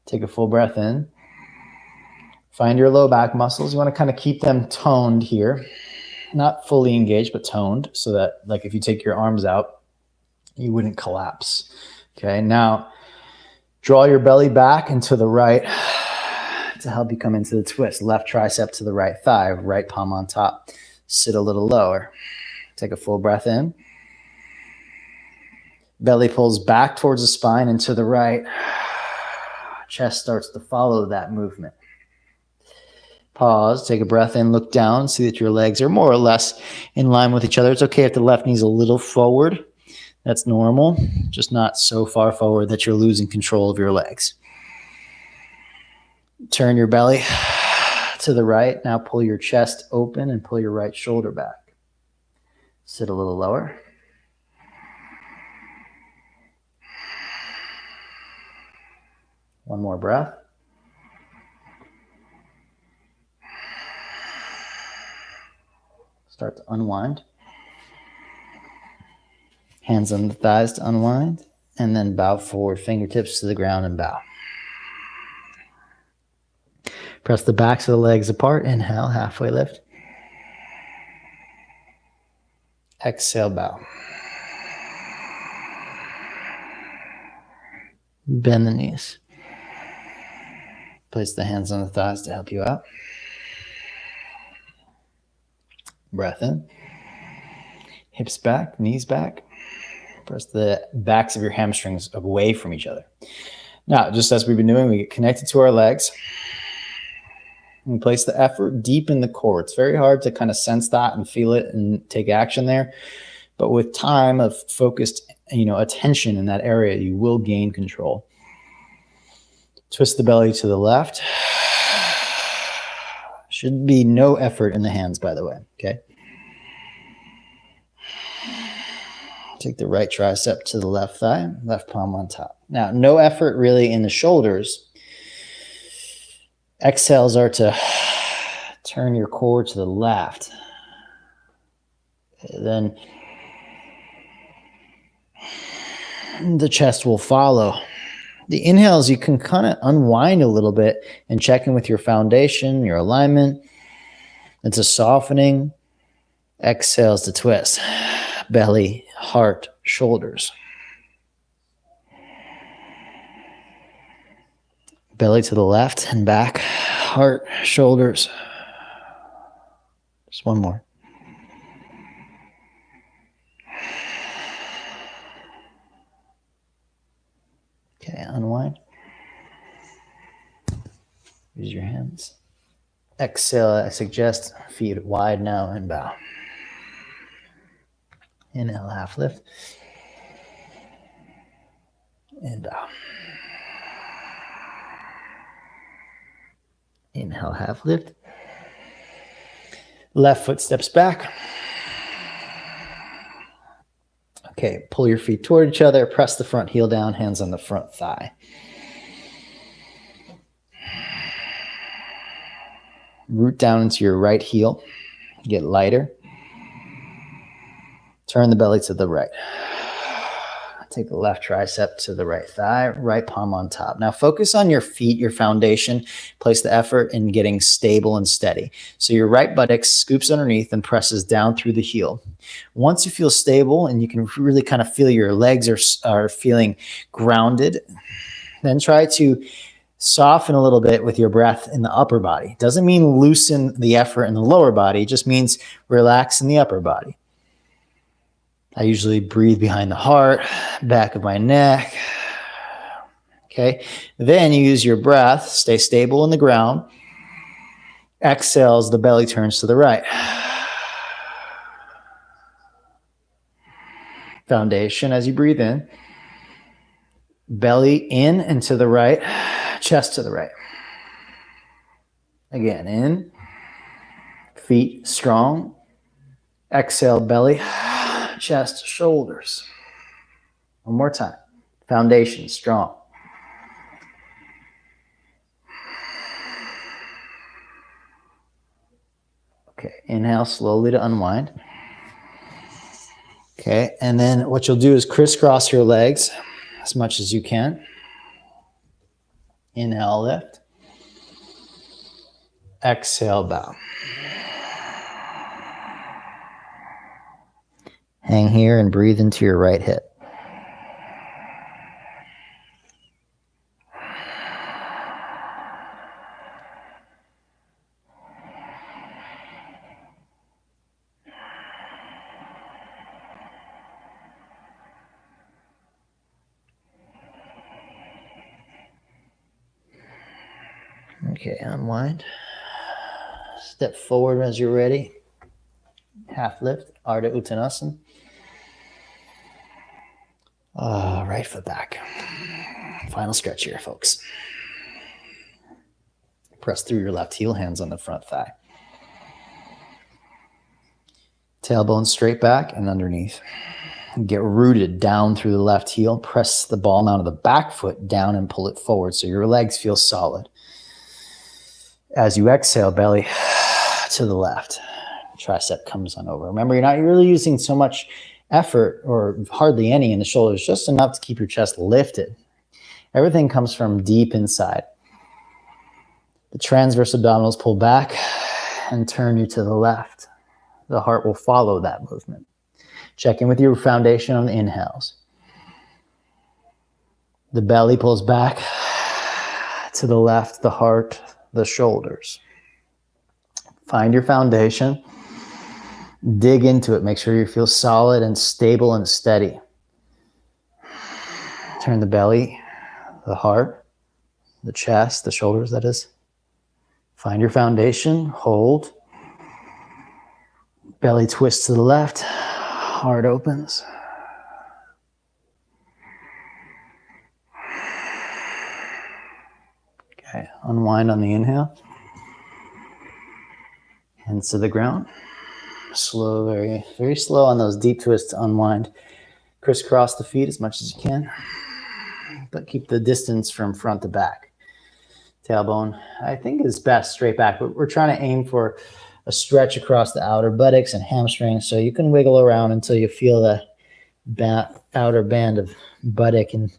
Speaker 1: Take a full breath in. Find your low back muscles. You want to kind of keep them toned here. Not fully engaged, but toned, so that, like, if you take your arms out, you wouldn't collapse. Okay, now draw your belly back and to the right to help you come into the twist. Left tricep to the right thigh, right palm on top. Sit a little lower. Take a full breath in. Belly pulls back towards the spine and to the right. Chest starts to follow that movement. Pause, take a breath in, look down, see that your legs are more or less in line with each other. It's okay if the left knee's a little forward. That's normal, just not so far forward that you're losing control of your legs. Turn your belly to the right. Now pull your chest open and pull your right shoulder back. Sit a little lower. One more breath. Start to unwind. Hands on the thighs to unwind. And then bow forward, fingertips to the ground and bow. Press the backs of the legs apart. Inhale, halfway lift. Exhale, bow. Bend the knees. Place the hands on the thighs to help you out. Breath in. Hips back, knees back. Press the backs of your hamstrings away from each other. Now, just as we've been doing, we get connected to our legs. We place the effort deep in the core. It's very hard to kind of sense that and feel it and take action there. But with time of focused, attention in that area, you will gain control. Twist the belly to the left. Should be no effort in the hands, by the way, okay? Take the right tricep to the left thigh, left palm on top. Now, no effort really in the shoulders. Exhales are to turn your core to the left. Then the chest will follow. The inhales, you can kind of unwind a little bit and check in with your foundation, your alignment. It's a softening. Exhales to twist. Belly, heart, shoulders. Belly to the left and back. Heart, shoulders. Just one more.
Speaker 2: Use your hands. Exhale, I suggest feet wide now and bow. Inhale, half lift. And bow. Inhale, half lift. Left foot steps back. Okay, pull your feet toward each other. Press the front heel down, hands on the front thigh. Root down into your right heel. Get lighter. Turn the belly to the right. Take the left tricep to the right thigh, right palm on top. Now focus on your feet, your foundation. Place the effort in getting stable and steady. So your right buttock scoops underneath and presses down through the heel. Once you feel stable and you can really kind of feel your legs are feeling grounded, then try to soften a little bit with your breath in the upper body. Doesn't mean loosen the effort in the lower body. It just means relax in the upper body. I usually breathe behind the heart, back of my neck. Okay. Then you use your breath, stay stable in the ground. Exhales, the belly turns to the right. Foundation as you breathe in. Belly in and to the right, chest to the right. Again, in. Feet strong. Exhale, belly, chest, shoulders. One more time. Foundation strong. Okay, inhale slowly to unwind. Okay, and then what you'll do is crisscross your legs as much as you can. Inhale, lift. Exhale, bow. Hang here and breathe into your right hip. Okay, unwind. Step forward as you're ready. Half lift, Ardha Uttanasana. Right foot back. Final stretch here, folks. Press through your left heel, hands on the front thigh. Tailbone straight back and underneath. Get rooted down through the left heel. Press the ball now to the back foot down and pull it forward so your legs feel solid. As you exhale, belly to the left. Tricep comes on over. Remember, you're not really using so much effort or hardly any in the shoulders, just enough to keep your chest lifted. Everything comes from deep inside. The transverse abdominals pull back and turn you to the left. The heart will follow that movement. Check in with your foundation on the inhales. The belly pulls back to the left, the heart, the shoulders. Find your foundation. Dig into it. Make sure you feel solid and stable and steady. Turn the belly, the heart, the chest, the shoulders, that is. Find your foundation. Hold. Belly twists to the left. Heart opens. Okay, unwind on the inhale. Hands to the ground. Slow, very, very slow on those deep twists to unwind. Crisscross the feet as much as you can, but keep the distance from front to back. Tailbone, I think, is best straight back, but we're trying to aim for a stretch across the outer buttocks and hamstrings, so you can wiggle around until you feel the outer band of buttock and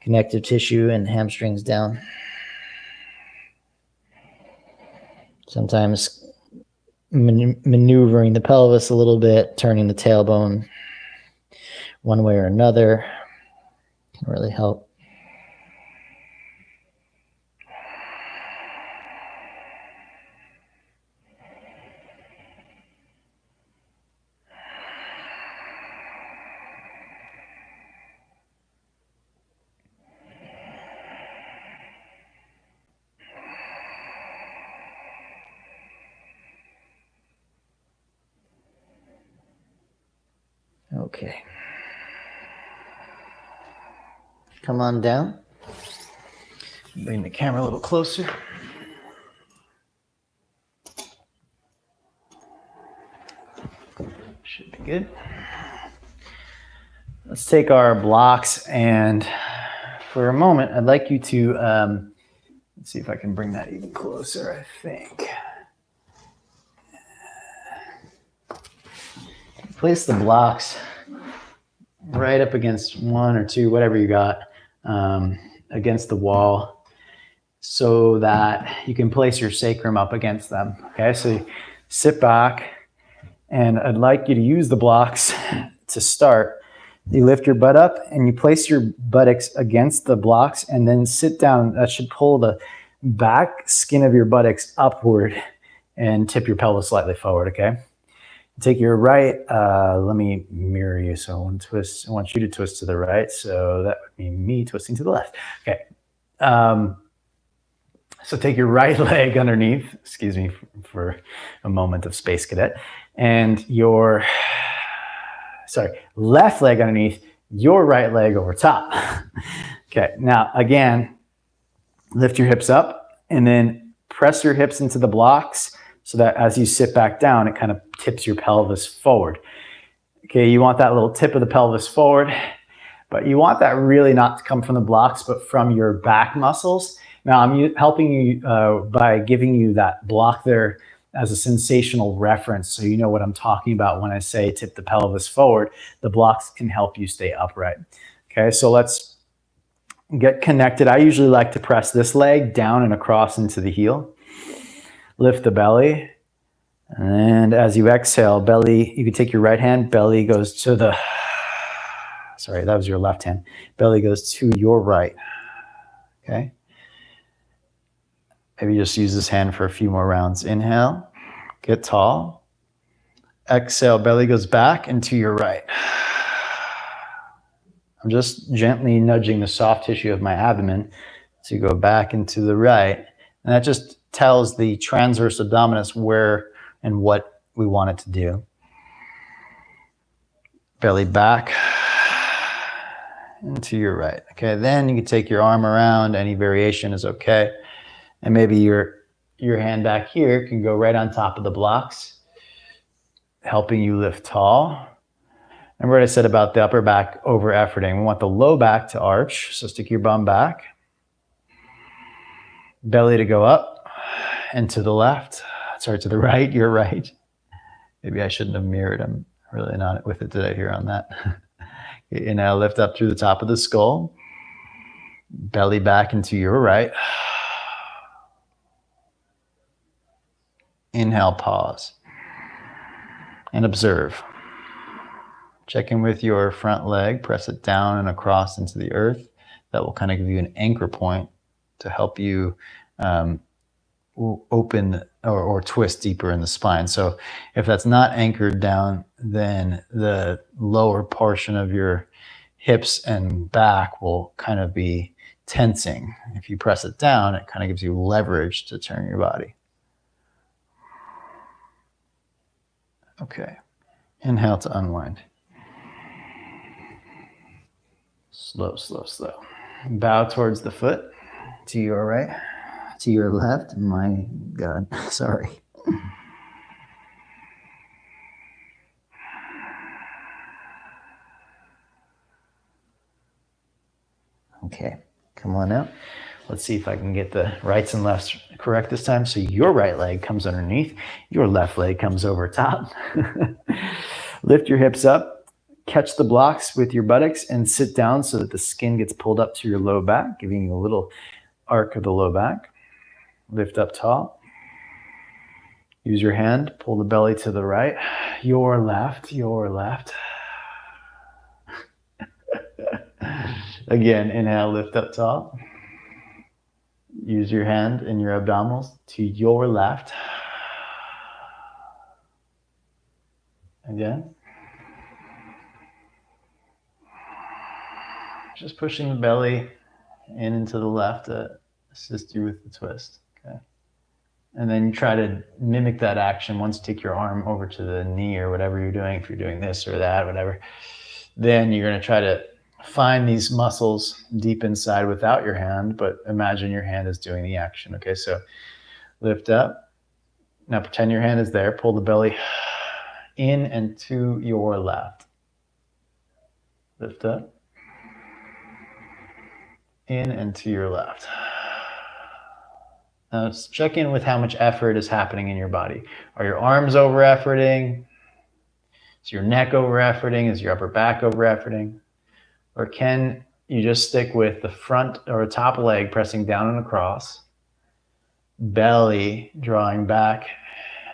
Speaker 2: connective tissue and hamstrings down. Sometimes maneuvering the pelvis a little bit, turning the tailbone one way or another can really help. Okay. Come on down.
Speaker 1: Bring the camera a little closer. Should be good. Let's take our blocks, and for a moment, I'd like you to, let's see if I can bring that even closer, I think. Place the blocks right up against one or two, whatever you got, against the wall, so that you can place your sacrum up against them. Okay, so you sit back, and I'd like you to use the blocks to start. You lift your butt up and you place your buttocks against the blocks, and then sit down. That should pull the back skin of your buttocks upward and tip your pelvis slightly forward, okay? Take your right, let me mirror you. So I want you to twist to the right. So that would be me twisting to the left. Okay. So take your right leg underneath, excuse me for a moment of space cadet, and your, left leg underneath, your right leg over top. Okay, now again, lift your hips up and then press your hips into the blocks so that as you sit back down, it kind of tips your pelvis forward. Okay, you want that little tip of the pelvis forward, but you want that really not to come from the blocks, but from your back muscles. Now I'm helping you by giving you that block there as a sensational reference, so you know what I'm talking about when I say tip the pelvis forward. The blocks can help you stay upright. Okay, so let's get connected. I usually like to press this leg down and across into the heel. Lift the belly. And as you exhale, belly, you can take your right hand, belly goes to the, sorry, that was your left hand. Belly goes to your right. Okay. Maybe just use this hand for a few more rounds. Inhale, get tall. Exhale, belly goes back and to your right. I'm just gently nudging the soft tissue of my abdomen to go back and to the right. And that just tells the transverse abdominis where and what we want it to do. Belly back and to your right. Okay, then you can take your arm around. Any variation is okay. And maybe your hand back here can go right on top of the blocks, helping you lift tall. Remember what I said about the upper back over efforting. We want the low back to arch, so stick your bum back. Belly to go up and to the left. Sorry, to the right, your right. Maybe I shouldn't have mirrored. I'm really not with it today here on that. Inhale, lift up through the top of the skull. Belly back into your right. Inhale, pause. And observe. Check in with your front leg. Press it down and across into the earth. That will kind of give you an anchor point to help you open or twist deeper in the spine. So if that's not anchored down, then the lower portion of your hips and back will kind of be tensing. If you press it down, it kind of gives you leverage to turn your body. Okay. Inhale to unwind. Slow, slow, slow. Bow towards the foot, to your right, to your left. My God, sorry. Okay, come on out. Let's see if I can get the rights and lefts correct this time. So your right leg comes underneath, your left leg comes over top. Lift your hips up. Catch the blocks with your buttocks and sit down so that the skin gets pulled up to your low back, giving you a little arc of the low back. Lift up tall. Use your hand, pull the belly to the right, your left, your left. Again, inhale, lift up tall. Use your hand and your abdominals to your left. Again. Just pushing the belly in and to the left to assist you with the twist. Okay. And then you try to mimic that action once you take your arm over to the knee or whatever you're doing. If you're doing this or that, whatever. Then you're going to try to find these muscles deep inside without your hand, but imagine your hand is doing the action. Okay, so lift up. Now pretend your hand is there. Pull the belly in and to your left. Lift up. In and to your left. Now let's check in with how much effort is happening in your body. Are your arms over efforting? Is your neck over efforting? Is your upper back over efforting? Or can you just stick with the front or top leg pressing down and across, belly drawing back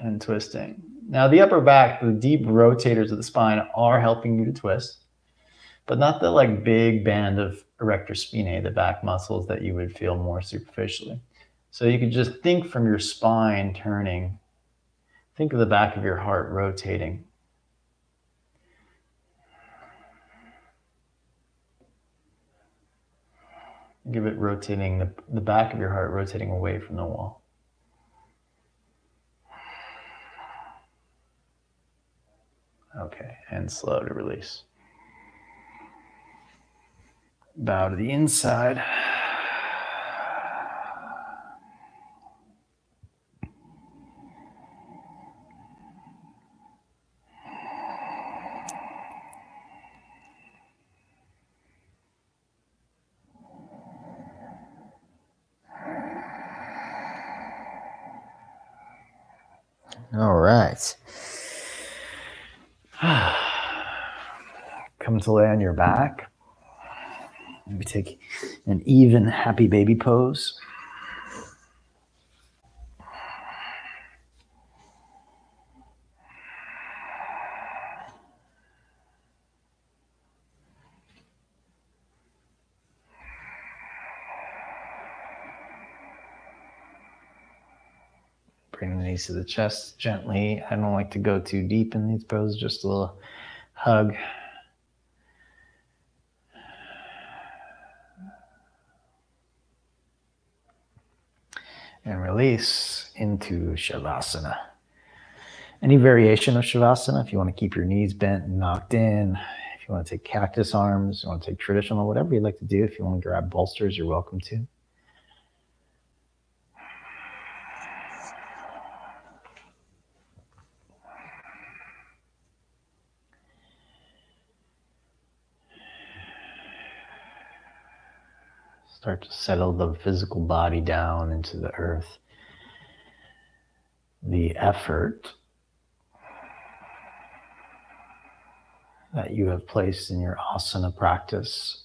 Speaker 1: and twisting? Now the upper back, the deep rotators of the spine are helping you to twist, but not the like big band of erector spinae, the back muscles that you would feel more superficially. So you could just think from your spine turning, think of the back of your heart rotating. Give it rotating, the back of your heart rotating away from the wall. Okay, and slow to release. Bow to the inside.
Speaker 2: All right.
Speaker 1: Come to lay on your back. Maybe take an even happy baby pose. Bring the knees to the chest gently. I don't like to go too deep in these poses, just a little hug. And release into Shavasana. Any variation of Shavasana, if you want to keep your knees bent and knocked in, if you want to take cactus arms, you want to take traditional, whatever you'd like to do. If you want to grab bolsters, you're welcome to. Start to settle the physical body down into the earth. The effort that you have placed in your asana practice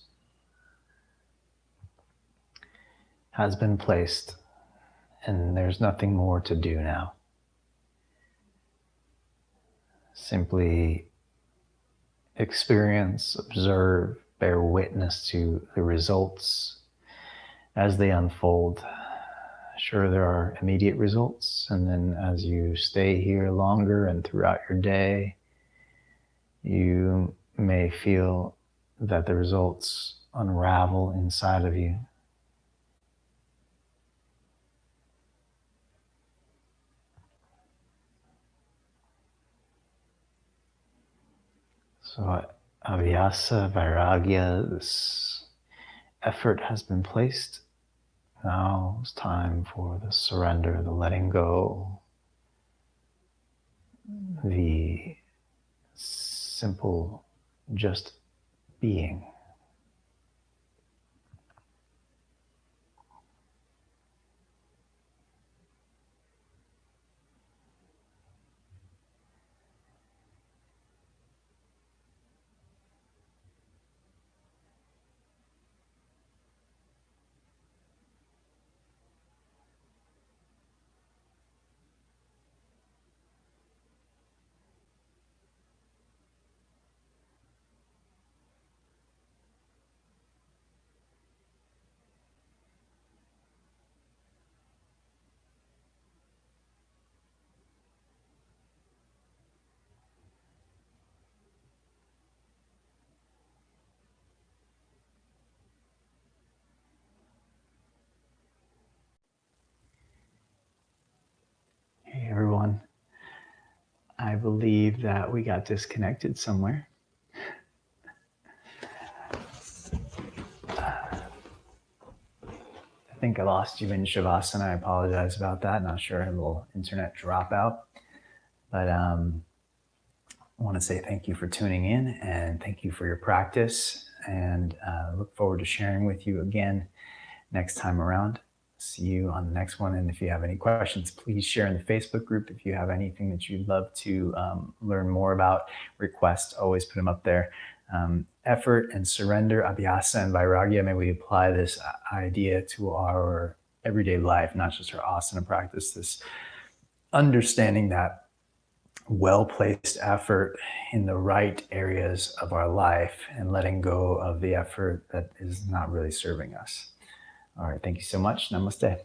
Speaker 1: has been placed, and there's nothing more to do now. Simply experience, observe, bear witness to the results as they unfold. Sure, there are immediate results, and then as you stay here longer and throughout your day, you may feel that the results unravel inside of you. So Avyasa, Vairagya, this effort has been placed. Now it's time for the surrender, the letting go, the simple just being. Hey everyone, I believe that we got disconnected somewhere. think I lost you in Shavasana. I apologize about that. Not sure, I had a little internet dropout. But I want to say thank you for tuning in, and thank you for your practice, and look forward to sharing with you again next time around. See you on the next one. And if you have any questions, please share in the Facebook group. If you have anything that you'd love to learn more about, request, always put them up there. Effort and surrender, abhyasa and vairagya, may we apply this idea to our everyday life, not just our asana practice, this understanding that well-placed effort in the right areas of our life and letting go of the effort that is not really serving us. All right, thank you so much. Namaste.